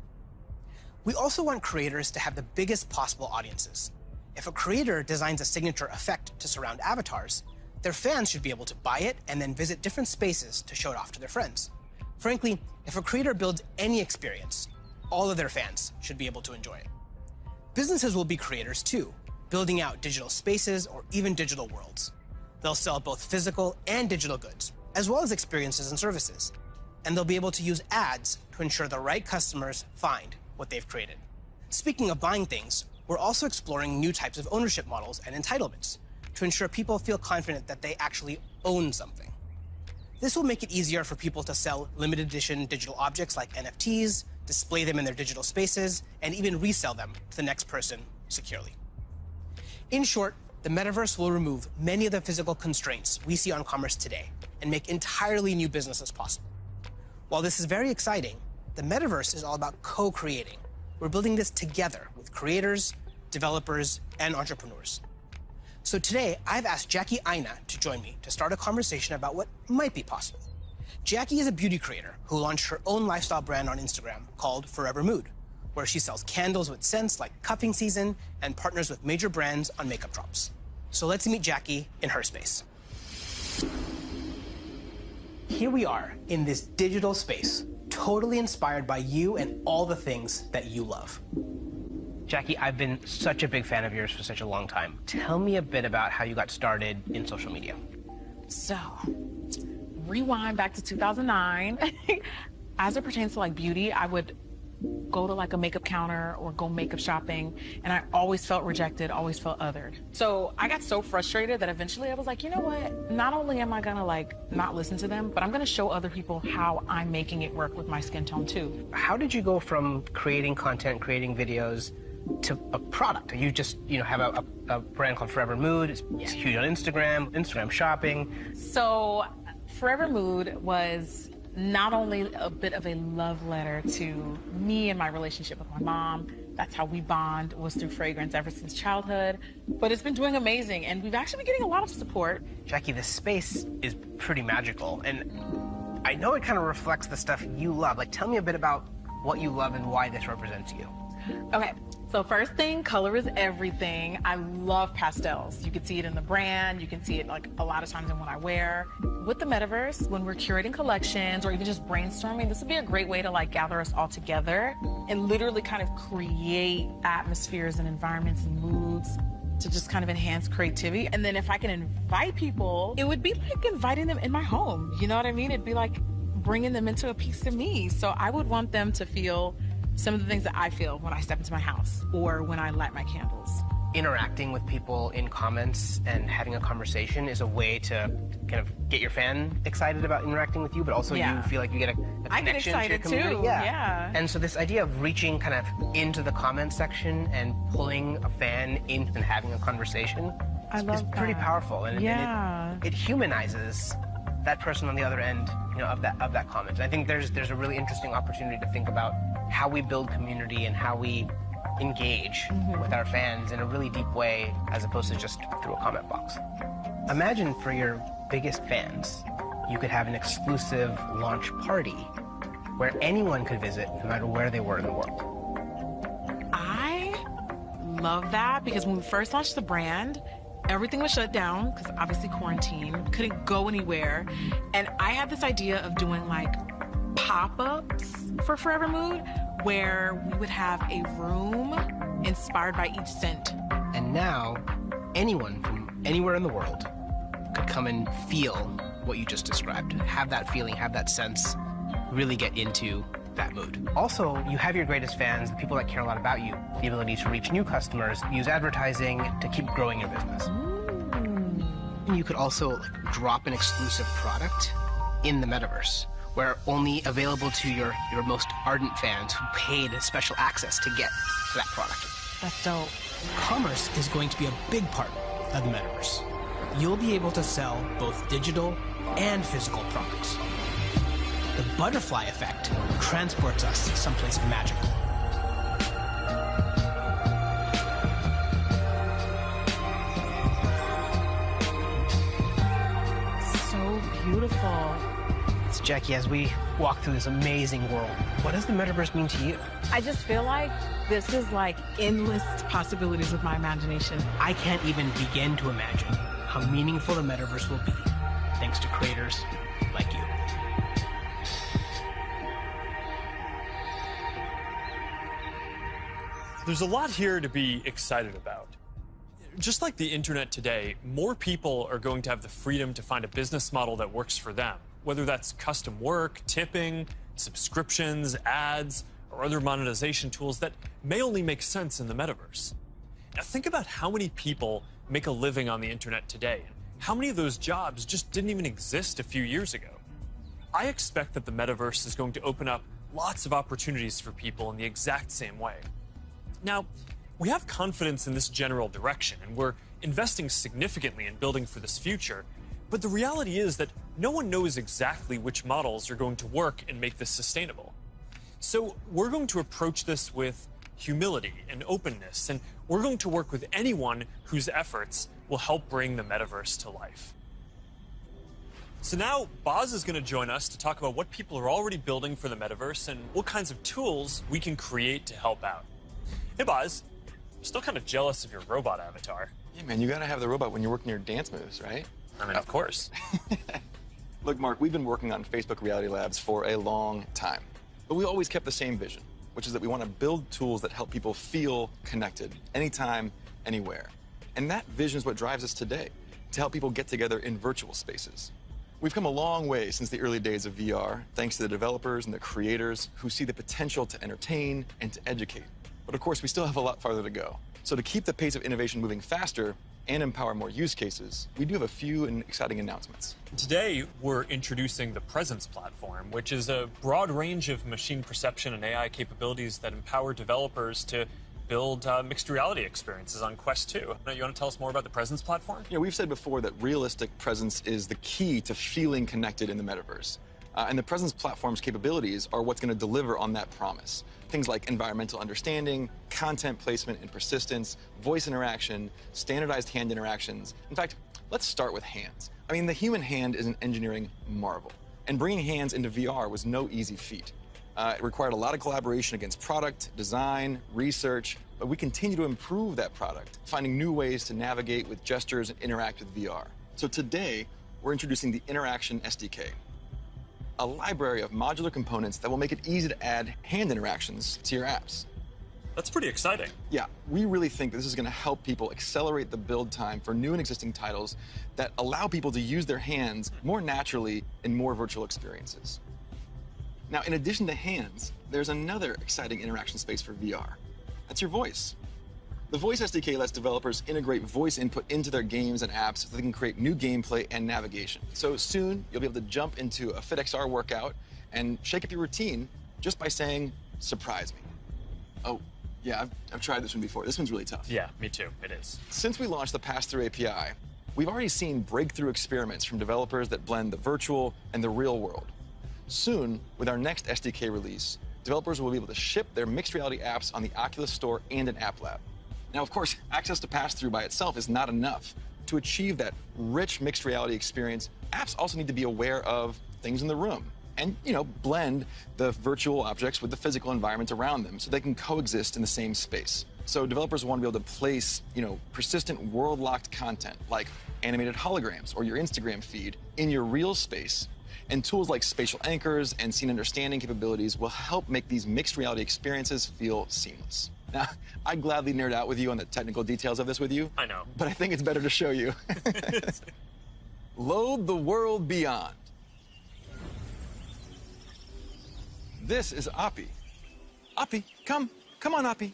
We also want creators to have the biggest possible audiences. If a creator designs a signature effect to surround avatars, their fans should be able to buy it and then visit different spaces to show it off to their friends. Frankly, if a creator builds any experience, all of their fans should be able to enjoy it. Businesses will be creators too, building out digital spaces or even digital worlds. They'll sell both physical and digital goods, as well as experiences and services. And they'll be able to use ads to ensure the right customers find what they've created. Speaking of buying things, we're also exploring new types of ownership models and entitlements to ensure people feel confident that they actually own something. This will make it easier for people to sell limited edition digital objects like NFTs, display them in their digital spaces, and even resell them to the next person securely. In short, the metaverse will remove many of the physical constraints we see on commerce today and make entirely new businesses possible. While this is very exciting, the metaverse is all about co-creating. We're building this together with creators, developers, and entrepreneurs. So today, I've asked Jackie Aina to join me to start a conversation about what might be possible. Jackie is a beauty creator who launched her own lifestyle brand on Instagram called Forever Mood, where she sells candles with scents like cuffing season and partners with major brands on makeup drops. So let's meet Jackie in her space. Here we are in this digital space, totally inspired by you and all the things that you love. Jackie, I've been such a big fan of yours for such a long time. Tell me a bit about how you got started in social media. So, rewind back to 2009. As it pertains to like beauty, I would go to like a makeup counter or go makeup shopping, and I always felt rejected, always felt othered. So I got so frustrated that eventually I was like, you know what? Not only am I gonna like not listen to them, but I'm gonna show other people how I'm making it work with my skin tone too. How did you go from creating content, creating videos, to a product? You just, have a brand called Forever Mood. It's huge on Instagram shopping. So Forever Mood was not only a bit of a love letter to me and my relationship with my mom. That's how we bond, was through fragrance ever since childhood. But it's been doing amazing, and we've actually been getting a lot of support. Jackie, this space is pretty magical, and I know it kind of reflects the stuff you love. Like, tell me a bit about what you love and why this represents you. Okay, so first thing, color is everything. I love pastels. You can see it in the brand. You can see it like a lot of times in what I wear. With the metaverse, when we're curating collections or even just brainstorming, this would be a great way to like gather us all together and literally kind of create atmospheres and environments and moods to just kind of enhance creativity. And then if I can invite people, it would be like inviting them in my home. You know what I mean? It'd be like bringing them into a piece of me. So I would want them to feel some of the things that I feel when I step into my house or when I light my candles. Interacting with people in comments and having a conversation is a way to kind of get your fan excited about interacting with you, but also you feel like you get a connection to your community. Too. Yeah. And so this idea of reaching kind of into the comment section and pulling a fan in and having a conversation is pretty powerful. And it humanizes that person on the other end, of that comment. And I think there's a really interesting opportunity to think about how we build community and how we engage with our fans in a really deep way, as opposed to just through a comment box. Imagine for your biggest fans, you could have an exclusive launch party where anyone could visit, no matter where they were in the world. I love that, because when we first launched the brand, everything was shut down because obviously quarantine, couldn't go anywhere. And I had this idea of doing like pop-ups for Forever Mood where we would have a room inspired by each scent. And now, anyone from anywhere in the world could come and feel what you just described. Have that feeling, have that sense, really get into that mood. Also, you have your greatest fans, the people that care a lot about you, the ability to reach new customers, use advertising to keep growing your business. And you could also drop an exclusive product in the metaverse, where only available to your most ardent fans who paid special access to get to that product. That's dope. Commerce is going to be a big part of the metaverse. You'll be able to sell both digital and physical products. The butterfly effect transports us someplace magical. So beautiful. So Jackie, as we walk through this amazing world, what does the metaverse mean to you? I just feel like this is like endless possibilities with my imagination. I can't even begin to imagine how meaningful the metaverse will be thanks to creators like you. There's a lot here to be excited about. Just like the internet today, more people are going to have the freedom to find a business model that works for them, whether that's custom work, tipping, subscriptions, ads, or other monetization tools that may only make sense in the metaverse. Now think about how many people make a living on the internet today, and how many of those jobs just didn't even exist a few years ago. I expect that the metaverse is going to open up lots of opportunities for people in the exact same way. Now, we have confidence in this general direction, and we're investing significantly in building for this future, but the reality is that no one knows exactly which models are going to work and make this sustainable. So we're going to approach this with humility and openness, and we're going to work with anyone whose efforts will help bring the metaverse to life. So now Boz is going to join us to talk about what people are already building for the metaverse and what kinds of tools we can create to help out. Hey Boz, I'm still kind of jealous of your robot avatar. Yeah, man, you gotta have the robot when you're working your dance moves, right? I mean, of course. Look, Mark, we've been working on Facebook Reality Labs for a long time, but we always kept the same vision, which is that we want to build tools that help people feel connected anytime, anywhere. And that vision is what drives us today, to help people get together in virtual spaces. We've come a long way since the early days of VR, thanks to the developers and the creators who see the potential to entertain and to educate. But of course, we still have a lot farther to go. So to keep the pace of innovation moving faster and empower more use cases, we do have a few exciting announcements. Today, we're introducing the Presence platform, which is a broad range of machine perception and AI capabilities that empower developers to build mixed reality experiences on Quest 2. Now, you want to tell us more about the Presence platform? Yeah, we've said before that realistic presence is the key to feeling connected in the metaverse. And the Presence platform's capabilities are what's going to deliver on that promise. Things like environmental understanding, content placement and persistence, voice interaction, standardized hand interactions. In fact, let's start with hands. I mean, the human hand is an engineering marvel, and bringing hands into VR was no easy feat. It required a lot of collaboration against product, design, research, but we continue to improve that product, finding new ways to navigate with gestures and interact with VR. So today, we're introducing the Interaction SDK, a library of modular components that will make it easy to add hand interactions to your apps. That's pretty exciting. Yeah, we really think that this is going to help people accelerate the build time for new and existing titles that allow people to use their hands more naturally in more virtual experiences. Now, in addition to hands, there's another exciting interaction space for VR. That's your voice. The Voice SDK lets developers integrate voice input into their games and apps so they can create new gameplay and navigation. So soon, you'll be able to jump into a FitXR workout and shake up your routine just by saying, "Surprise me." Oh, yeah, I've tried this one before. This one's really tough. Yeah, me too. It is. Since we launched the Pass-Through API, we've already seen breakthrough experiments from developers that blend the virtual and the real world. Soon, with our next SDK release, developers will be able to ship their mixed reality apps on the Oculus Store and an App Lab. Now, of course, access to pass-through by itself is not enough. To achieve that rich mixed reality experience, apps also need to be aware of things in the room, and, blend the virtual objects with the physical environment around them so they can coexist in the same space. So developers want to be able to place, persistent world-locked content like animated holograms or your Instagram feed in your real space. And tools like spatial anchors and scene understanding capabilities will help make these mixed reality experiences feel seamless. Now, I'd gladly nerd out with you on the technical details of this with you. I know. But I think it's better to show you. Load the world beyond. This is Oppie. Oppie, come on, Oppie.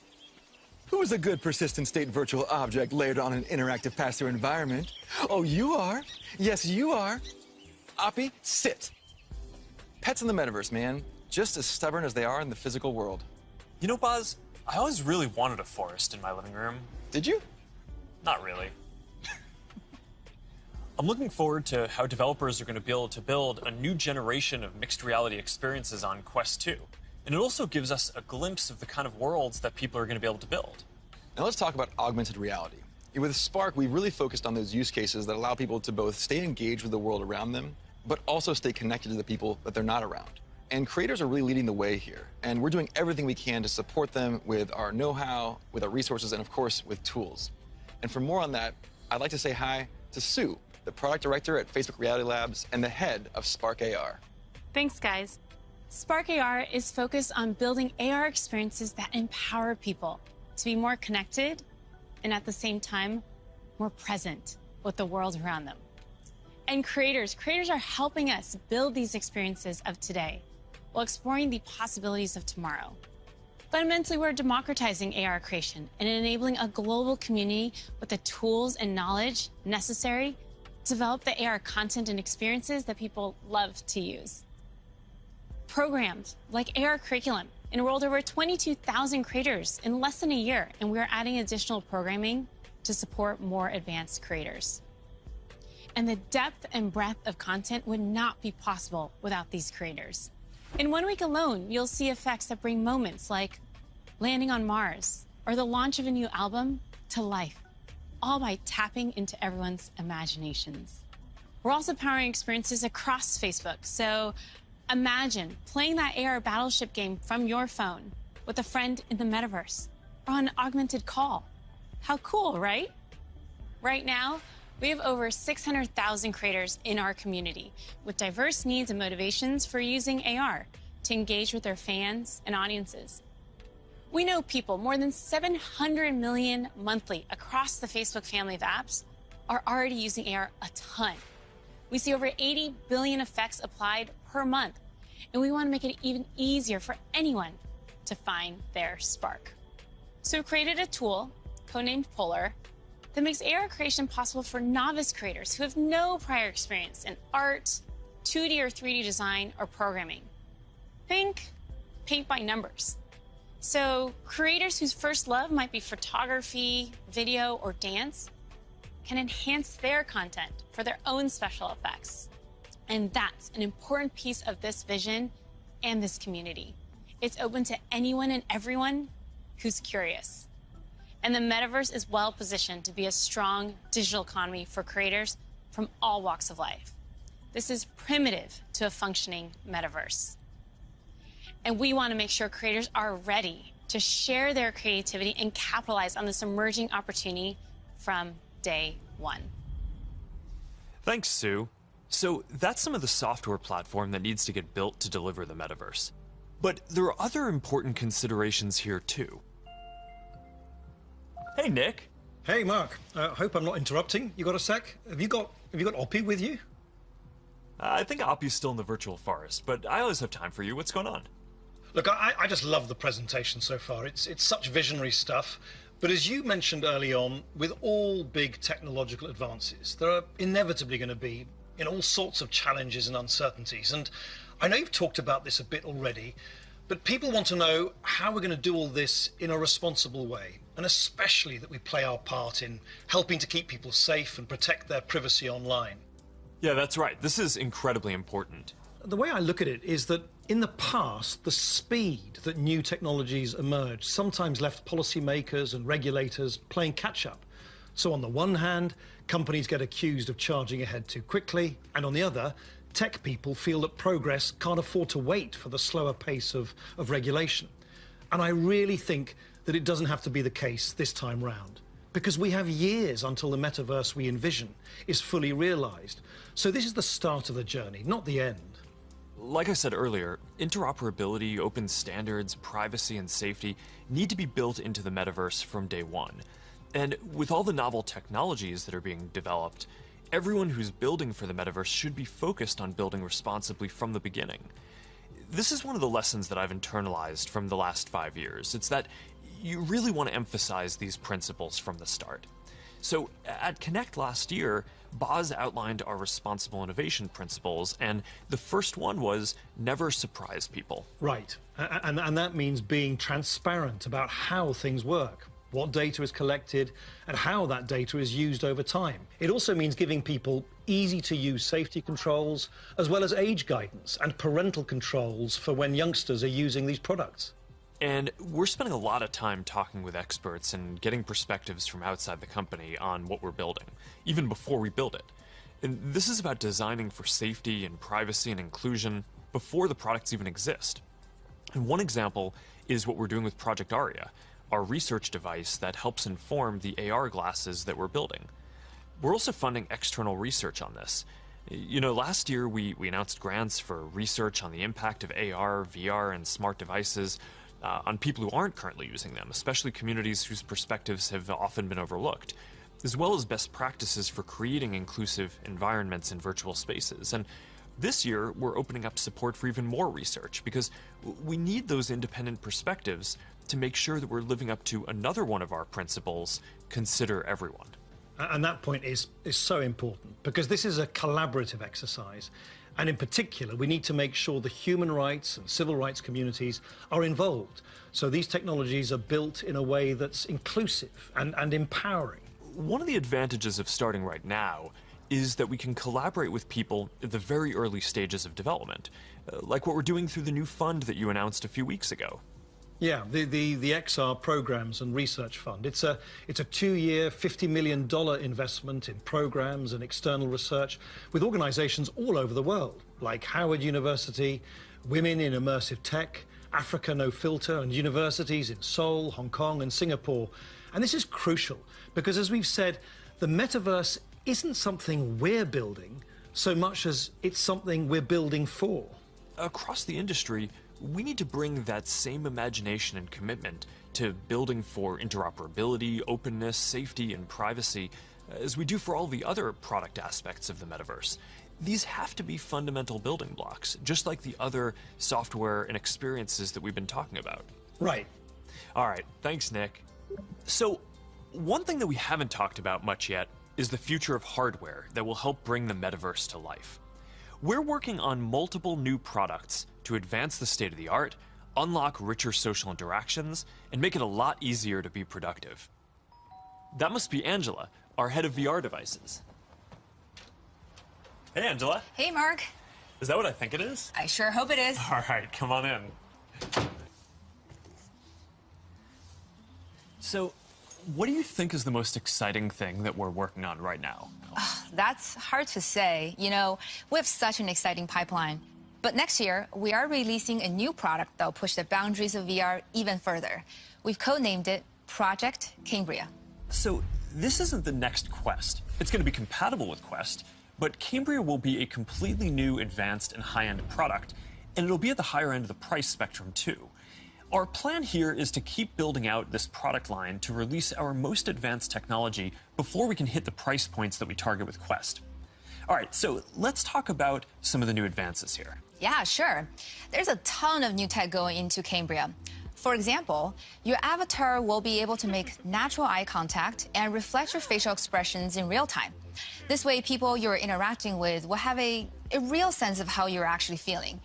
Who is a good persistent state virtual object layered on an interactive pass-through environment? Oh, you are. Yes, you are. Oppie, sit. Pets in the metaverse, man. Just as stubborn as they are in the physical world. You know, Boz, I always really wanted a forest in my living room. Did you? Not really. I'm looking forward to how developers are going to be able to build a new generation of mixed reality experiences on Quest 2. And it also gives us a glimpse of the kind of worlds that people are going to be able to build. Now let's talk about augmented reality. With Spark, we really focused on those use cases that allow people to both stay engaged with the world around them, but also stay connected to the people that they're not around. And creators are really leading the way here. And we're doing everything we can to support them with our know-how, with our resources, and of course, with tools. And for more on that, I'd like to say hi to Sue, the product director at Facebook Reality Labs and the head of Spark AR. Thanks, guys. Spark AR is focused on building AR experiences that empower people to be more connected and at the same time, more present with the world around them. And creators are helping us build these experiences of today while exploring the possibilities of tomorrow. Fundamentally, we're democratizing AR creation and enabling a global community with the tools and knowledge necessary to develop the AR content and experiences that people love to use. Programs like AR Curriculum enrolled over 22,000 creators in less than a year, and we're adding additional programming to support more advanced creators. And the depth and breadth of content would not be possible without these creators. In 1 week alone, you'll see effects that bring moments like landing on Mars or the launch of a new album to life, all by tapping into everyone's imaginations. We're also powering experiences across Facebook, so imagine playing that AR battleship game from your phone with a friend in the metaverse or on an augmented call. How cool, right? Right now, we have over 600,000 creators in our community with diverse needs and motivations for using AR to engage with their fans and audiences. We know people, more than 700 million monthly across the Facebook family of apps, are already using AR a ton. We see over 80 billion effects applied per month, and we want to make it even easier for anyone to find their spark. So we created a tool, codenamed Polar, that makes AR creation possible for novice creators who have no prior experience in art, 2D or 3D design, or programming. Think paint by numbers. So creators whose first love might be photography, video, or dance can enhance their content for their own special effects. And that's an important piece of this vision and this community. It's open to anyone and everyone who's curious. And the metaverse is well positioned to be a strong digital economy for creators from all walks of life. This is primitive to a functioning metaverse. And we want to make sure creators are ready to share their creativity and capitalize on this emerging opportunity from day one. Thanks, Sue. So that's some of the software platform that needs to get built to deliver the metaverse. But there are other important considerations here too. Hey, Nick. Hey, Mark. Hope I'm not interrupting. You got a sec? Have you got Oppie with you? I think Oppie's still in the virtual forest, but I always have time for you. What's going on? Look, I just love the presentation so far. It's such visionary stuff. But as you mentioned early on, with all big technological advances, there are inevitably going to be all sorts of challenges and uncertainties. And I know you've talked about this a bit already, but people want to know how we're going to do all this in a responsible way, and especially that we play our part in helping to keep people safe and protect their privacy online. Yeah, that's right. This is incredibly important. The way I look at it is that in the past, the speed that new technologies emerged sometimes left policymakers and regulators playing catch-up. So on the one hand, companies get accused of charging ahead too quickly, and on the other, tech people feel that progress can't afford to wait for the slower pace of regulation. And I really think that it doesn't have to be the case this time round, because we have years until the metaverse we envision is fully realized. So this is the start of the journey, not the end. Like I said earlier, interoperability, open standards, privacy, and safety need to be built into the metaverse from day one. And with all the novel technologies that are being developed, everyone who's building for the metaverse should be focused on building responsibly from the beginning. This is one of the lessons that I've internalized from the last 5 years. It's that you really want to emphasize these principles from the start. So at Connect last year, Boz outlined our responsible innovation principles, and the first one was never surprise people. Right, and that means being transparent about how things work, what data is collected, and how that data is used over time. It also means giving people easy-to-use safety controls, as well as age guidance and parental controls for when youngsters are using these products. And we're spending a lot of time talking with experts and getting perspectives from outside the company on what we're building, even before we build it. And this is about designing for safety and privacy and inclusion before the products even exist. And one example is what we're doing with Project Aria, our research device that helps inform the AR glasses that we're building. We're also funding external research on this. You know, last year we announced grants for research on the impact of AR, VR, and smart devices on people who aren't currently using them, especially communities whose perspectives have often been overlooked, as well as best practices for creating inclusive environments in virtual spaces. And this year, we're opening up support for even more research, because we need those independent perspectives to make sure that we're living up to another one of our principles: consider everyone. And that point is so important, because this is a collaborative exercise. And in particular, we need to make sure the human rights and civil rights communities are involved. So these technologies are built in a way that's inclusive and empowering. One of the advantages of starting right now is that we can collaborate with people at the very early stages of development, like what we're doing through the new fund that you announced a few weeks ago. Yeah, the XR Programs and Research Fund. It's a 2-year, $50 million investment in programs and external research with organizations all over the world, like Howard University, Women in Immersive Tech, Africa No Filter, and universities in Seoul, Hong Kong, and Singapore. And this is crucial because, as we've said, the metaverse isn't something we're building so much as it's something we're building for. Across the industry, we need to bring that same imagination and commitment to building for interoperability, openness, safety, and privacy as we do for all the other product aspects of the metaverse. These have to be fundamental building blocks, just like the other software and experiences that we've been talking about. Right. All right, thanks, Nick. So, one thing that we haven't talked about much yet is the future of hardware that will help bring the metaverse to life. We're working on multiple new products to advance the state of the art, unlock richer social interactions, and make it a lot easier to be productive. That must be Angela, our head of VR devices. Hey, Angela. Hey, Mark. Is that what I think it is? I sure hope it is. All right, come on in. So, what do you think is the most exciting thing that we're working on right now? That's hard to say. You know, we have such an exciting pipeline. But next year, we are releasing a new product that will push the boundaries of VR even further. We've codenamed it Project Cambria. So, this isn't the next Quest. It's going to be compatible with Quest, but Cambria will be a completely new, advanced, and high-end product, and it'll be at the higher end of the price spectrum, too. Our plan here is to keep building out this product line to release our most advanced technology before we can hit the price points that we target with Quest. All right, so let's talk about some of the new advances here. Yeah, sure. There's a ton of new tech going into Cambria. For example, your avatar will be able to make natural eye contact and reflect your facial expressions in real time. This way, people you're interacting with will have a real sense of how you're actually feeling.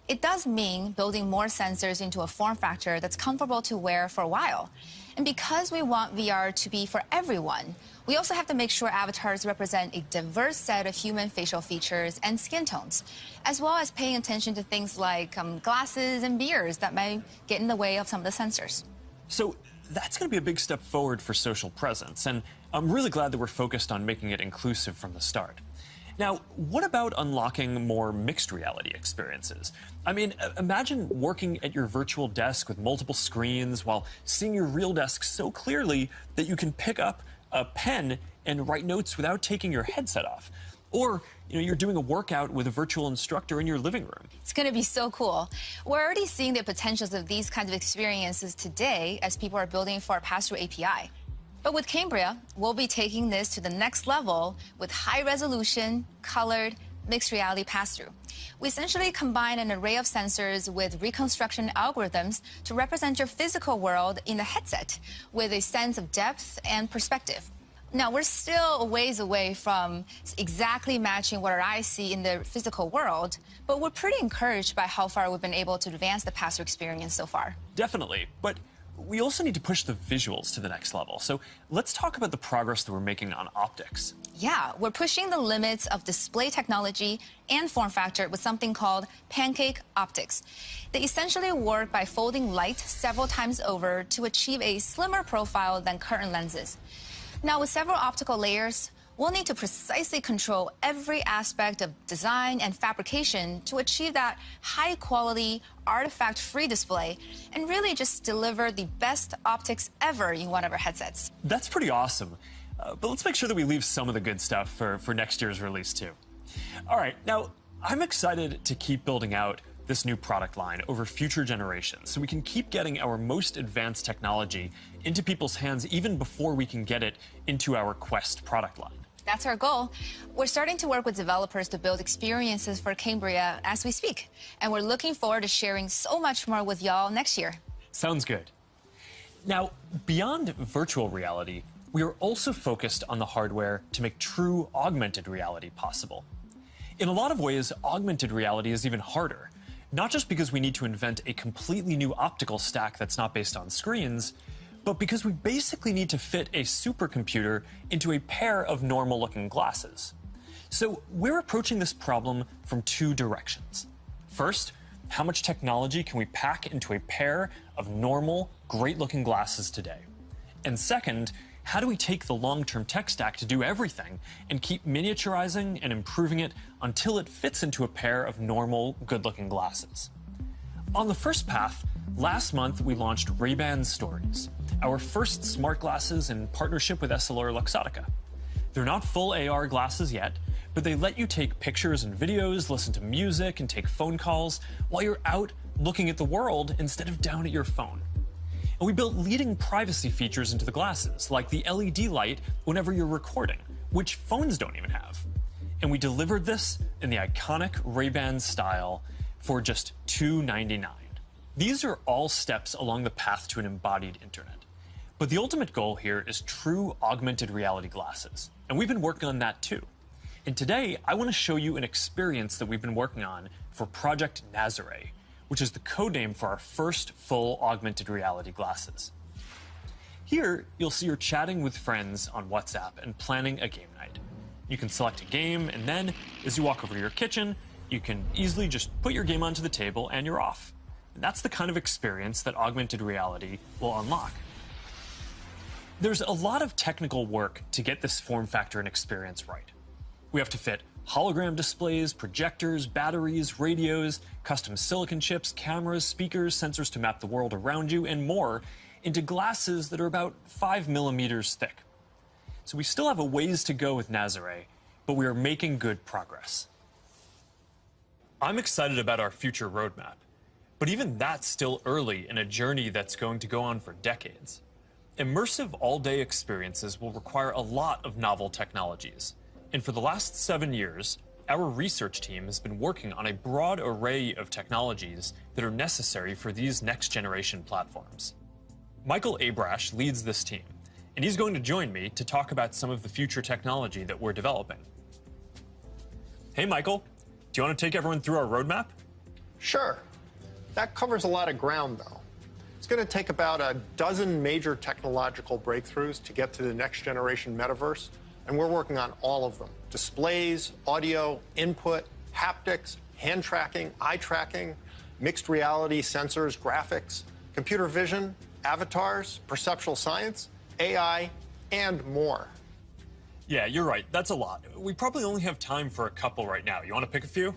It does mean building more sensors into a form factor that's comfortable to wear for a while. And because we want VR to be for everyone, we also have to make sure avatars represent a diverse set of human facial features and skin tones, as well as paying attention to things like glasses and beards that might get in the way of some of the sensors. So that's going to be a big step forward for social presence, and I'm really glad that we're focused on making it inclusive from the start. Now, what about unlocking more mixed reality experiences? I mean, imagine working at your virtual desk with multiple screens while seeing your real desk so clearly that you can pick up a pen and write notes without taking your headset off. Or, you're doing a workout with a virtual instructor in your living room. It's going to be so cool. We're already seeing the potentials of these kinds of experiences today as people are building for our pass-through API. But with Cambria, we'll be taking this to the next level with high-resolution, colored, mixed reality pass-through. We essentially combine an array of sensors with reconstruction algorithms to represent your physical world in the headset with a sense of depth and perspective. Now, we're still a ways away from exactly matching what our eyes see in the physical world, but we're pretty encouraged by how far we've been able to advance the pass-through experience so far. Definitely, but we also need to push the visuals to the next level. So let's talk about the progress that we're making on optics. Yeah, we're pushing the limits of display technology and form factor with something called pancake optics. They essentially work by folding light several times over to achieve a slimmer profile than current lenses. Now, with several optical layers, we'll need to precisely control every aspect of design and fabrication to achieve that high-quality, artifact-free display and really just deliver the best optics ever in one of our headsets. That's pretty awesome. But let's make sure that we leave some of the good stuff for next year's release, too. All right, now, I'm excited to keep building out this new product line over future generations so we can keep getting our most advanced technology into people's hands even before we can get it into our Quest product line. That's our goal. We're starting to work with developers to build experiences for Cambria as we speak, and we're looking forward to sharing so much more with y'all next year. Sounds good. Now, beyond virtual reality, we are also focused on the hardware to make true augmented reality possible. In a lot of ways, augmented reality is even harder, not just because we need to invent a completely new optical stack that's not based on screens, but because we basically need to fit a supercomputer into a pair of normal-looking glasses. So we're approaching this problem from two directions. First, how much technology can we pack into a pair of normal, great-looking glasses today? And second, how do we take the long-term tech stack to do everything and keep miniaturizing and improving it until it fits into a pair of normal, good-looking glasses? On the first path, last month we launched Ray-Ban Stories, our first smart glasses in partnership with EssilorLuxottica. They're not full AR glasses yet, but they let you take pictures and videos, listen to music, and take phone calls while you're out looking at the world instead of down at your phone. And we built leading privacy features into the glasses, like the LED light whenever you're recording, which phones don't even have. And we delivered this in the iconic Ray-Ban style for just $299. These are all steps along the path to an embodied internet. But the ultimate goal here is true augmented reality glasses. And we've been working on that too. And today, I want to show you an experience that we've been working on for Project Nazare, which is the code name for our first full augmented reality glasses. Here, you'll see you're chatting with friends on WhatsApp and planning a game night. You can select a game, and then, as you walk over to your kitchen, you can easily just put your game onto the table and you're off. And that's the kind of experience that augmented reality will unlock. There's a lot of technical work to get this form factor and experience right. We have to fit hologram displays, projectors, batteries, radios, custom silicon chips, cameras, speakers, sensors to map the world around you, and more into glasses that are about 5 millimeters thick. So we still have a ways to go with Nazare, but we are making good progress. I'm excited about our future roadmap, but even that's still early in a journey that's going to go on for decades. Immersive all-day experiences will require a lot of novel technologies. And for the last 7 years, our research team has been working on a broad array of technologies that are necessary for these next-generation platforms. Michael Abrash leads this team, and he's going to join me to talk about some of the future technology that we're developing. Hey, Michael, do you want to take everyone through our roadmap? Sure. That covers a lot of ground, though. It's going to take about a dozen major technological breakthroughs to get to the next-generation metaverse, and we're working on all of them. Displays, audio, input, haptics, hand tracking, eye tracking, mixed reality sensors, graphics, computer vision, avatars, perceptual science, AI, and more. Yeah, you're right. That's a lot. We probably only have time for a couple right now. You want to pick a few?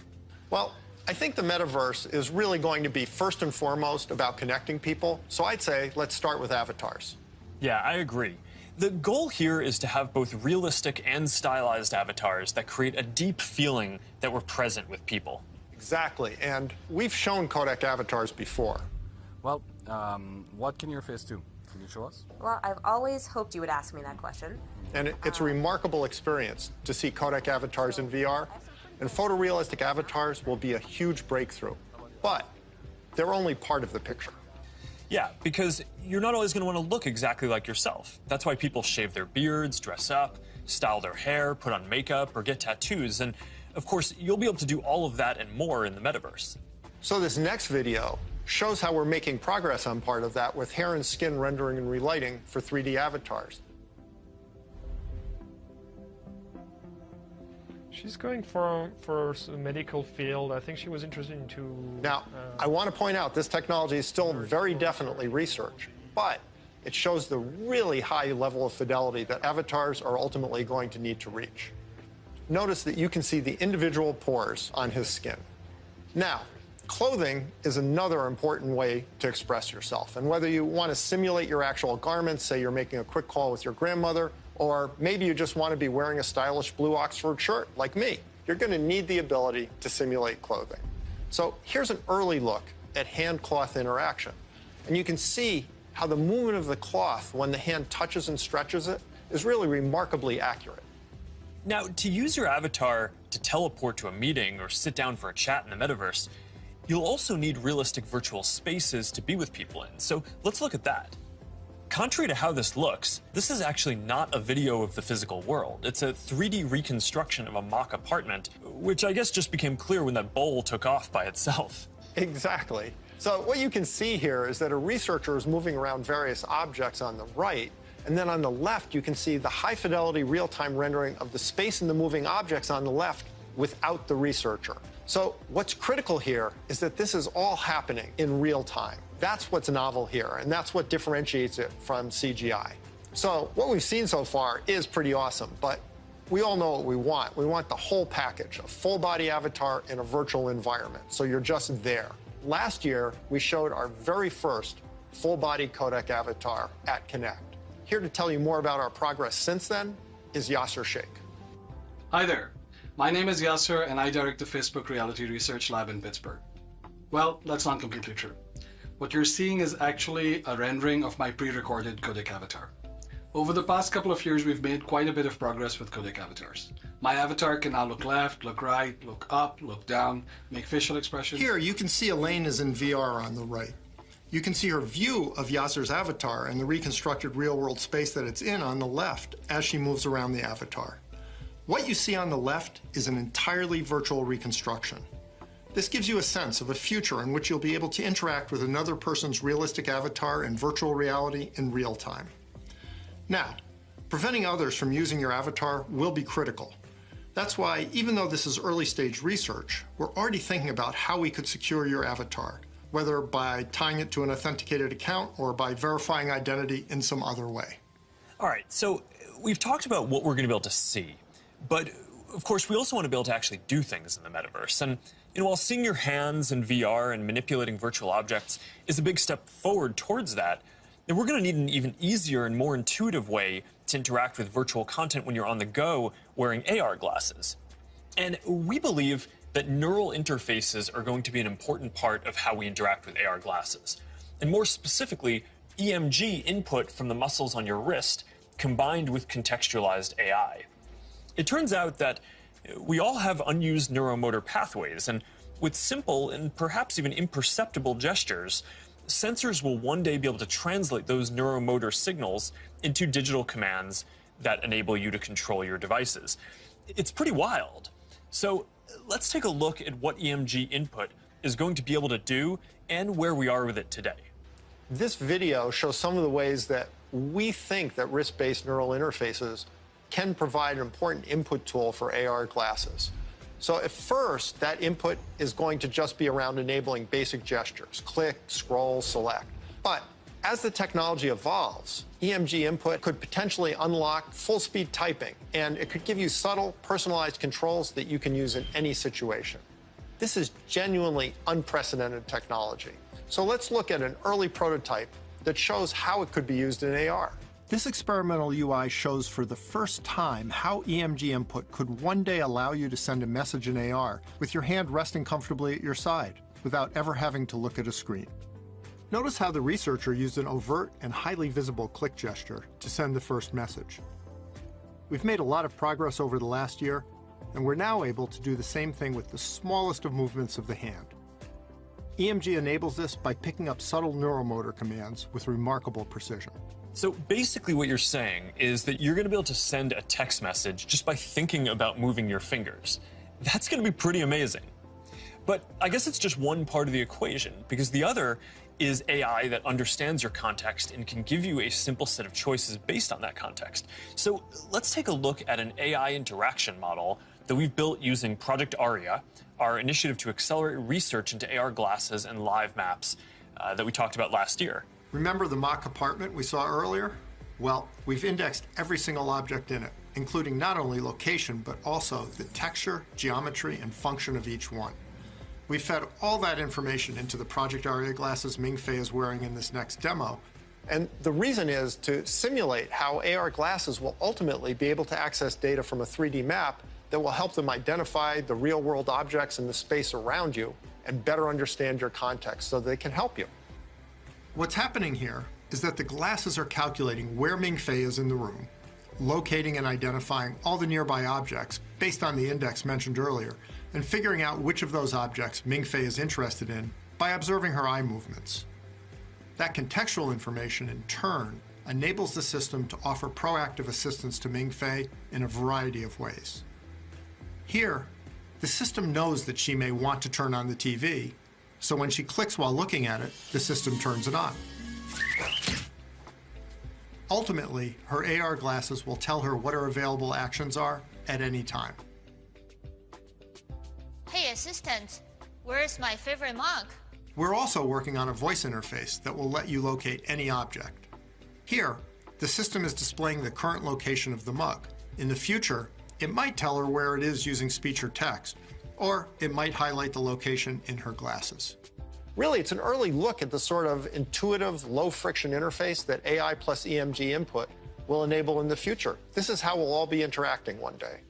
Well, I think the metaverse is really going to be first and foremost about connecting people. So I'd say let's start with avatars. Yeah, I agree. The goal here is to have both realistic and stylized avatars that create a deep feeling that we're present with people. Exactly, and we've shown codec avatars before. Well, what can your face do? Can you show us? Well, I've always hoped you would ask me that question. And it's a remarkable experience to see codec avatars in VR, and photorealistic avatars will be a huge breakthrough. But they're only part of the picture. Yeah, because you're not always going to want to look exactly like yourself. That's why people shave their beards, dress up, style their hair, put on makeup, or get tattoos. And of course, you'll be able to do all of that and more in the metaverse. So this next video shows how we're making progress on part of that with hair and skin rendering and relighting for 3D avatars. She's going for a medical field. I think she was interested into... Now, I want to point out this technology is still very definitely research, but it shows the really high level of fidelity that avatars are ultimately going to need to reach. Notice that you can see the individual pores on his skin. Now, clothing is another important way to express yourself. And whether you want to simulate your actual garments, say you're making a quick call with your grandmother, or maybe you just want to be wearing a stylish blue Oxford shirt like me, you're going to need the ability to simulate clothing. So here's an early look at hand-cloth interaction. And you can see how the movement of the cloth when the hand touches and stretches it is really remarkably accurate. Now, to use your avatar to teleport to a meeting or sit down for a chat in the metaverse, you'll also need realistic virtual spaces to be with people in. So let's look at that. Contrary to how this looks, this is actually not a video of the physical world. It's a 3D reconstruction of a mock apartment, which I guess just became clear when that bowl took off by itself. Exactly. So what you can see here is that a researcher is moving around various objects on the right, and then on the left you can see the high-fidelity real-time rendering of the space in the moving objects on the left without the researcher. So what's critical here is that this is all happening in real time. That's what's novel here, and that's what differentiates it from CGI. So what we've seen so far is pretty awesome, but we all know what we want. We want the whole package, a full-body avatar in a virtual environment, so you're just there. Last year, we showed our very first full-body codec avatar at Connect. Here to tell you more about our progress since then is Yasser Sheikh. Hi there. My name is Yasser, and I direct the Facebook Reality Research Lab in Pittsburgh. Well, that's not completely true. What you're seeing is actually a rendering of my pre-recorded codec avatar. Over the past couple of years, we've made quite a bit of progress with codec avatars. My avatar can now look left, look right, look up, look down, make facial expressions. Here, you can see Elaine is in VR on the right. You can see her view of Yasser's avatar and the reconstructed real-world space that it's in on the left as she moves around the avatar. What you see on the left is an entirely virtual reconstruction. This gives you a sense of a future in which you'll be able to interact with another person's realistic avatar in virtual reality in real time. Now, preventing others from using your avatar will be critical. That's why, even though this is early stage research, we're already thinking about how we could secure your avatar, whether by tying it to an authenticated account or by verifying identity in some other way. All right, so we've talked about what we're going to be able to see, but of course we also want to be able to actually do things in the metaverse. And while seeing your hands in VR and manipulating virtual objects is a big step forward towards that, then we're going to need an even easier and more intuitive way to interact with virtual content when you're on the go wearing AR glasses. And we believe that neural interfaces are going to be an important part of how we interact with AR glasses. And more specifically, EMG input from the muscles on your wrist combined with contextualized AI. It turns out that we all have unused neuromotor pathways, and with simple and perhaps even imperceptible gestures, sensors will one day be able to translate those neuromotor signals into digital commands that enable you to control your devices. It's pretty wild. So let's take a look at what EMG input is going to be able to do and where we are with it today. This video shows some of the ways that we think that wrist-based neural interfaces can provide an important input tool for AR glasses. So at first, that input is going to just be around enabling basic gestures, click, scroll, select. But As the technology evolves, EMG input could potentially unlock full-speed typing, and it could give you subtle, personalized controls that you can use in any situation. This is genuinely unprecedented technology. So let's look at an early prototype that shows how it could be used in AR. This experimental UI shows for the first time how EMG input could one day allow you to send a message in AR with your hand resting comfortably at your side without ever having to look at a screen. Notice how the researcher used an overt and highly visible click gesture to send the first message. We've made a lot of progress over the last year, and we're now able to do the same thing with the smallest of movements of the hand. EMG enables this by picking up subtle neuromotor commands with remarkable precision. So basically what you're saying is that you're going to be able to send a text message just by thinking about moving your fingers. That's going to be pretty amazing. But I guess it's just one part of the equation, because the other is AI that understands your context and can give you a simple set of choices based on that context. So let's take a look at an AI interaction model that we've built using Project Aria, our initiative to accelerate research into AR glasses and live maps that we talked about last year. Remember the mock apartment we saw earlier? Well, we've indexed every single object in it, including not only location, but also the texture, geometry, and function of each one. We fed all that information into the Project Aria glasses Ming-Fei is wearing in this next demo. And the reason is to simulate how AR glasses will ultimately be able to access data from a 3D map that will help them identify the real-world objects in the space around you and better understand your context so they can help you. What's happening here is that the glasses are calculating where Ming-Fei is in the room, locating and identifying all the nearby objects based on the index mentioned earlier, and figuring out which of those objects Ming-Fei is interested in by observing her eye movements. That contextual information, in turn, enables the system to offer proactive assistance to Ming-Fei in a variety of ways. Here, the system knows that she may want to turn on the TV, so when she clicks while looking at it, the system turns it on. Ultimately, her AR glasses will tell her what her available actions are at any time. Hey assistant, where's my favorite mug? We're also working on a voice interface that will let you locate any object. Here, the system is displaying the current location of the mug. In the future, it might tell her where it is using speech or text, or it might highlight the location in her glasses. Really, it's an early look at the sort of intuitive, low-friction interface that AI plus EMG input will enable in the future. This is how we'll all be interacting one day.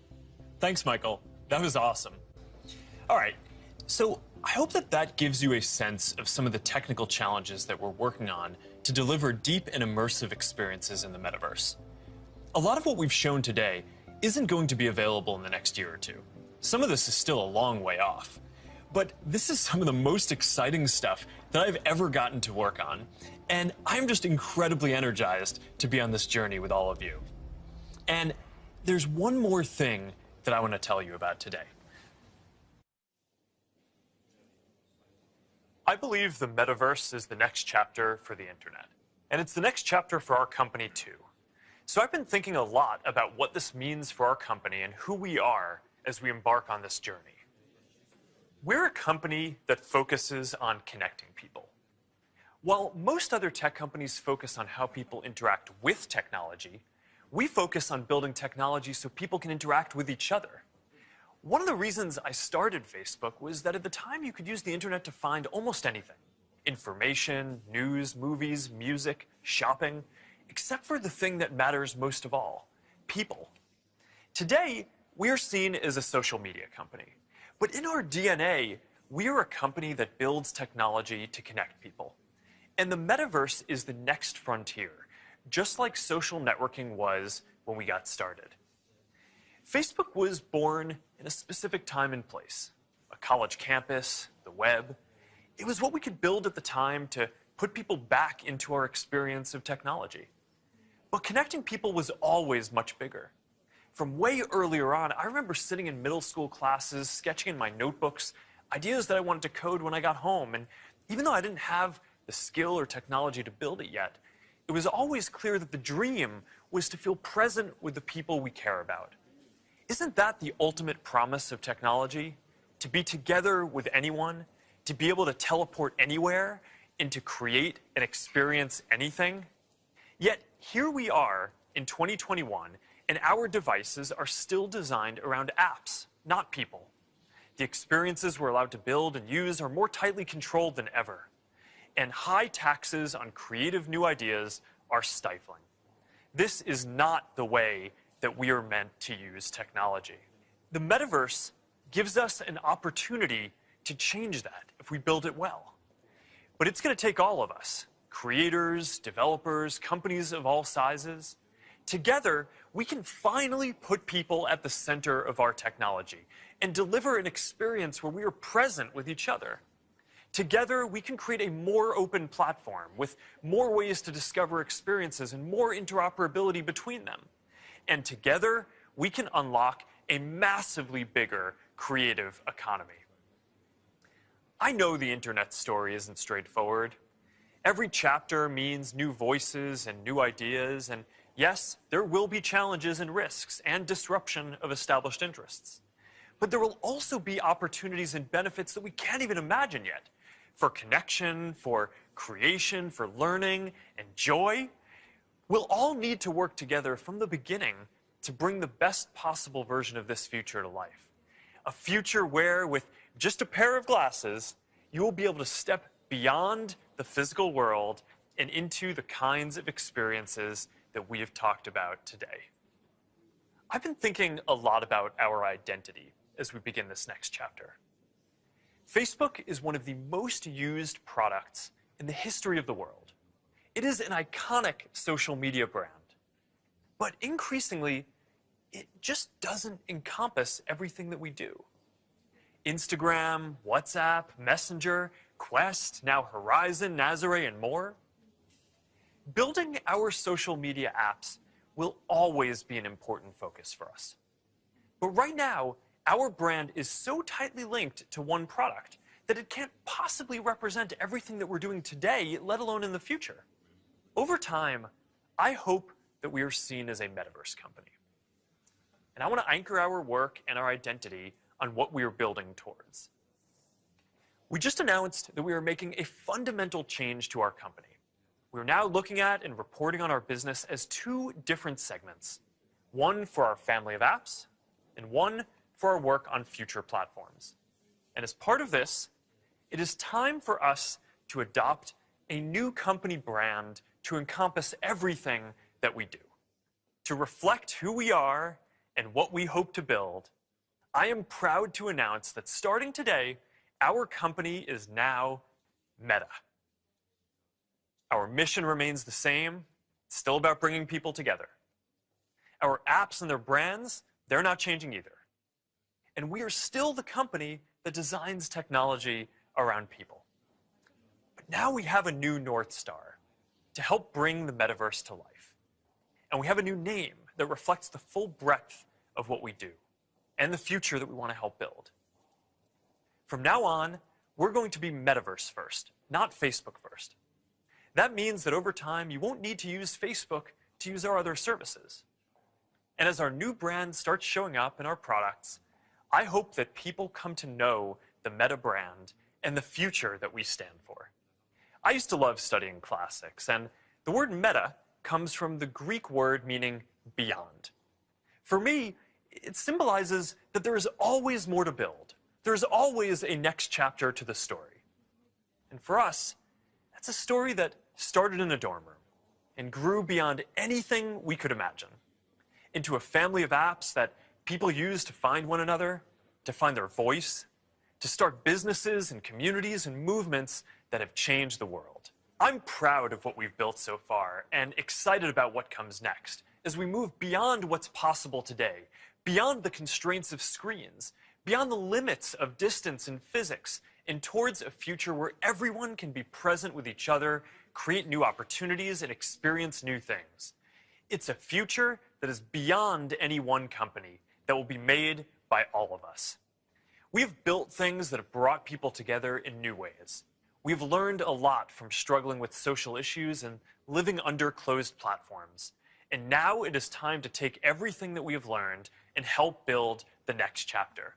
Thanks, Michael. That was awesome. All right, so I hope that gives you a sense of some of the technical challenges that we're working on to deliver deep and immersive experiences in the metaverse. A lot of what we've shown today isn't going to be available in the next year or two. Some of this is still a long way off. But this is some of the most exciting stuff that I've ever gotten to work on, and I'm just incredibly energized to be on this journey with all of you. And there's one more thing that I want to tell you about today. I believe the metaverse is the next chapter for the internet, and it's the next chapter for our company too. So I've been thinking a lot about what this means for our company and who we are as we embark on this journey. We're a company that focuses on connecting people. While most other tech companies focus on how people interact with technology, we focus on building technology so people can interact with each other. One of the reasons I started Facebook was that at the time you could use the internet to find almost anything. Information, news, movies, music, shopping, except for the thing that matters most of all, people. Today, we are seen as a social media company. But in our DNA, we are a company that builds technology to connect people. And the metaverse is the next frontier, just like social networking was when we got started. Facebook was born in a specific time and place, a college campus, the web. It was what we could build at the time to put people back into our experience of technology. But connecting people was always much bigger. From way earlier on, I remember sitting in middle school classes, sketching in my notebooks, ideas that I wanted to code when I got home. And even though I didn't have the skill or technology to build it yet, it was always clear that the dream was to feel present with the people we care about. Isn't that the ultimate promise of technology? To be together with anyone, to be able to teleport anywhere, and to create and experience anything. Yet here we are in 2021, and our devices are still designed around apps, not people. The experiences we're allowed to build and use are more tightly controlled than ever. And high taxes on creative new ideas are stifling. This is not the way that we are meant to use technology. The metaverse gives us an opportunity to change that if we build it well. But it's going to take all of us, creators, developers, companies of all sizes. Together, we can finally put people at the center of our technology and deliver an experience where we are present with each other. Together, we can create a more open platform with more ways to discover experiences and more interoperability between them. And together, we can unlock a massively bigger creative economy. I know the internet story isn't straightforward. Every chapter means new voices and new ideas, and yes, there will be challenges and risks and disruption of established interests. But there will also be opportunities and benefits that we can't even imagine yet. For connection, for creation, for learning, and joy. We'll all need to work together from the beginning to bring the best possible version of this future to life. A future where, with just a pair of glasses, you will be able to step beyond the physical world and into the kinds of experiences that we have talked about today. I've been thinking a lot about our identity as we begin this next chapter. Facebook is one of the most used products in the history of the world. It is an iconic social media brand. But increasingly, it just doesn't encompass everything that we do. Instagram, WhatsApp, Messenger, Quest, now Horizon, Nazare, and more. Building our social media apps will always be an important focus for us. But right now, our brand is so tightly linked to one product that it can't possibly represent everything that we're doing today, let alone in the future. Over time, I hope that we are seen as a metaverse company. And I want to anchor our work and our identity on what we are building towards. We just announced that we are making a fundamental change to our company. We're now looking at and reporting on our business as two different segments. One for our family of apps, and one for our work on future platforms. And as part of this, it is time for us to adopt a new company brand to encompass everything that we do. To reflect who we are and what we hope to build, I am proud to announce that starting today, our company is now Meta. Our mission remains the same. It's still about bringing people together. Our apps and their brands, they're not changing either. And we are still the company that designs technology around people. But now we have a new North Star to help bring the metaverse to life. And we have a new name that reflects the full breadth of what we do and the future that we want to help build. From now on, we're going to be Metaverse first, not Facebook first. That means that over time, you won't need to use Facebook to use our other services. And as our new brand starts showing up in our products, I hope that people come to know the Meta brand and the future that we stand for. I used to love studying classics, and the word meta comes from the Greek word meaning beyond. For me, it symbolizes that there is always more to build. There is always a next chapter to the story. And for us, that's a story that started in a dorm room and grew beyond anything we could imagine, into a family of apps that people use to find one another, to find their voice, to start businesses and communities and movements that have changed the world. I'm proud of what we've built so far and excited about what comes next as we move beyond what's possible today, beyond the constraints of screens, beyond the limits of distance and physics, and towards a future where everyone can be present with each other, create new opportunities, and experience new things. It's a future that is beyond any one company, that will be made by all of us. We've built things that have brought people together in new ways. We've learned a lot from struggling with social issues and living under closed platforms. And now it is time to take everything that we have learned and help build the next chapter.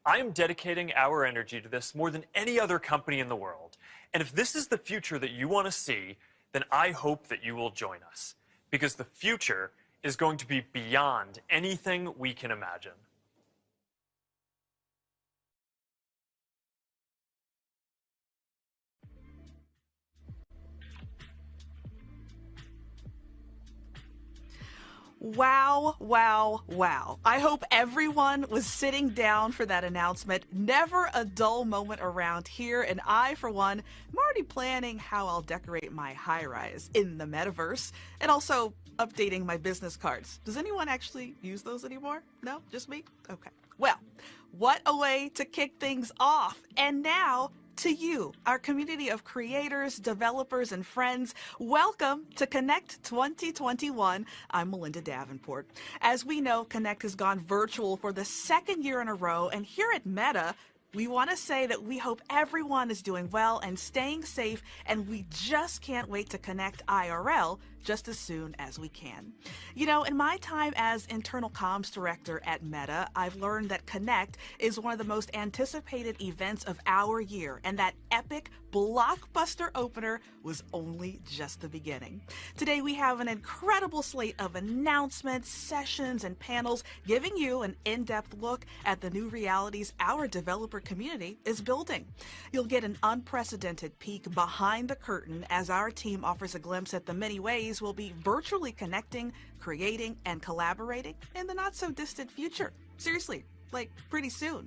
I am dedicating our energy to this more than any other company in the world, And if this is the future that you want to see, then I hope that you will join us, because the future is going to be beyond anything we can imagine. Wow, wow, wow. I hope everyone was sitting down for that announcement. Never a dull moment around here, and I, for one, am already planning how I'll decorate my high-rise in the metaverse, and also updating my business cards. Does anyone actually use those anymore? No? Just me? Okay. Well, what a way to kick things off. And now, to you, our community of creators, developers, and friends, welcome to Connect 2021. I'm Melinda Davenport. As we know, Connect has gone virtual for the second year in a row, and here at Meta, we want to say that we hope everyone is doing well and staying safe, and we just can't wait to connect IRL just as soon as we can. You know, in my time as internal comms director at Meta, I've learned that Connect is one of the most anticipated events of our year, and that epic blockbuster opener was only just the beginning. Today we have an incredible slate of announcements, sessions, and panels giving you an in-depth look at the new realities our developer community is building. You'll get an unprecedented peek behind the curtain as our team offers a glimpse at the many ways we'll be virtually connecting, creating, and collaborating in the not-so-distant future. Seriously, like pretty soon.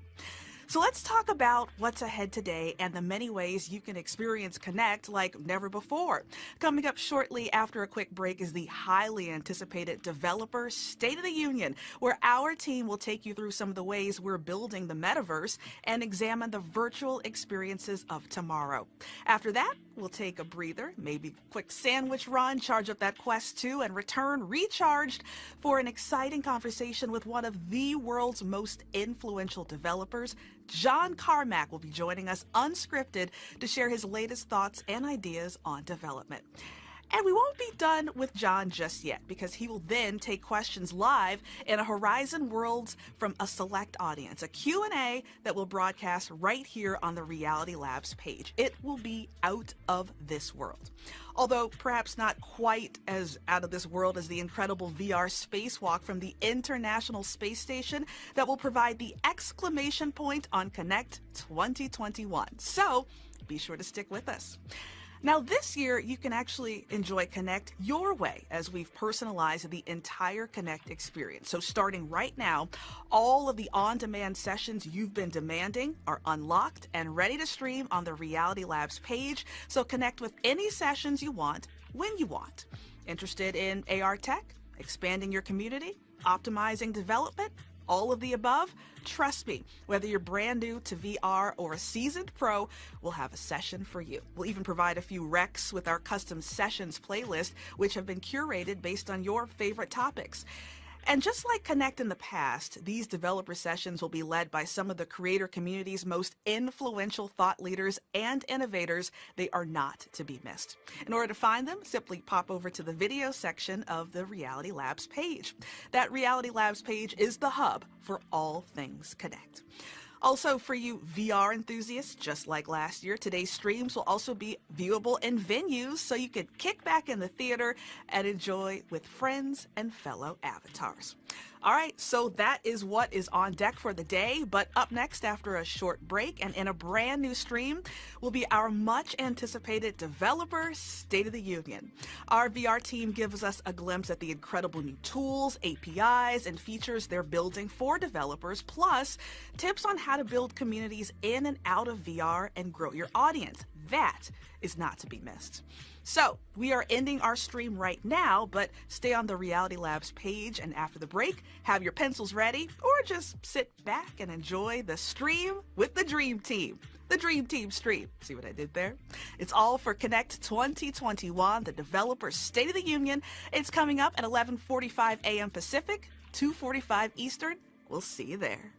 So let's talk about what's ahead today and the many ways you can experience Connect like never before. Coming up shortly after a quick break is the highly anticipated Developer State of the Union, where our team will take you through some of the ways we're building the metaverse and examine the virtual experiences of tomorrow. After that, we'll take a breather, maybe a quick sandwich run, charge up that Quest 2, and return recharged for an exciting conversation with one of the world's most influential developers. John Carmack will be joining us unscripted to share his latest thoughts and ideas on development. And we won't be done with John just yet, because he will then take questions live in a Horizon Worlds from a select audience, a Q&A that will broadcast right here on the Reality Labs page. It will be out of this world. Although perhaps not quite as out of this world as the incredible VR spacewalk from the International Space Station that will provide the exclamation point on Connect 2021. So be sure to stick with us. Now, this year, you can actually enjoy Connect your way as we've personalized the entire Connect experience. So starting right now, all of the on-demand sessions you've been demanding are unlocked and ready to stream on the Reality Labs page. So connect with any sessions you want, when you want. Interested in AR tech, expanding your community, optimizing development? All of the above? Trust me, whether you're brand new to VR or a seasoned pro, we'll have a session for you. We'll even provide a few recs with our custom sessions playlist, which have been curated based on your favorite topics. And just like Connect in the past, these developer sessions will be led by some of the creator community's most influential thought leaders and innovators. They are not to be missed. In order to find them, simply pop over to the video section of the Reality Labs page. That Reality Labs page is the hub for all things Connect. Also, for you VR enthusiasts, just like last year, today's streams will also be viewable in venues, so you can kick back in the theater and enjoy with friends and fellow avatars. All right, so that is what is on deck for the day. But up next, after a short break and in a brand new stream, will be our much anticipated Developer State of the Union. Our VR team gives us a glimpse at the incredible new tools, APIs, and features they're building for developers, plus tips on how to build communities in and out of VR and grow your audience. That is not to be missed. So we are ending our stream right now, but stay on the Reality Labs page, and after the break, have your pencils ready or just sit back and enjoy the stream with the Dream Team. The Dream Team stream. See what I did there? It's all for Connect 2021, the Developer State of the Union. It's coming up at 11:45 a.m. Pacific, 2:45 Eastern. We'll see you there.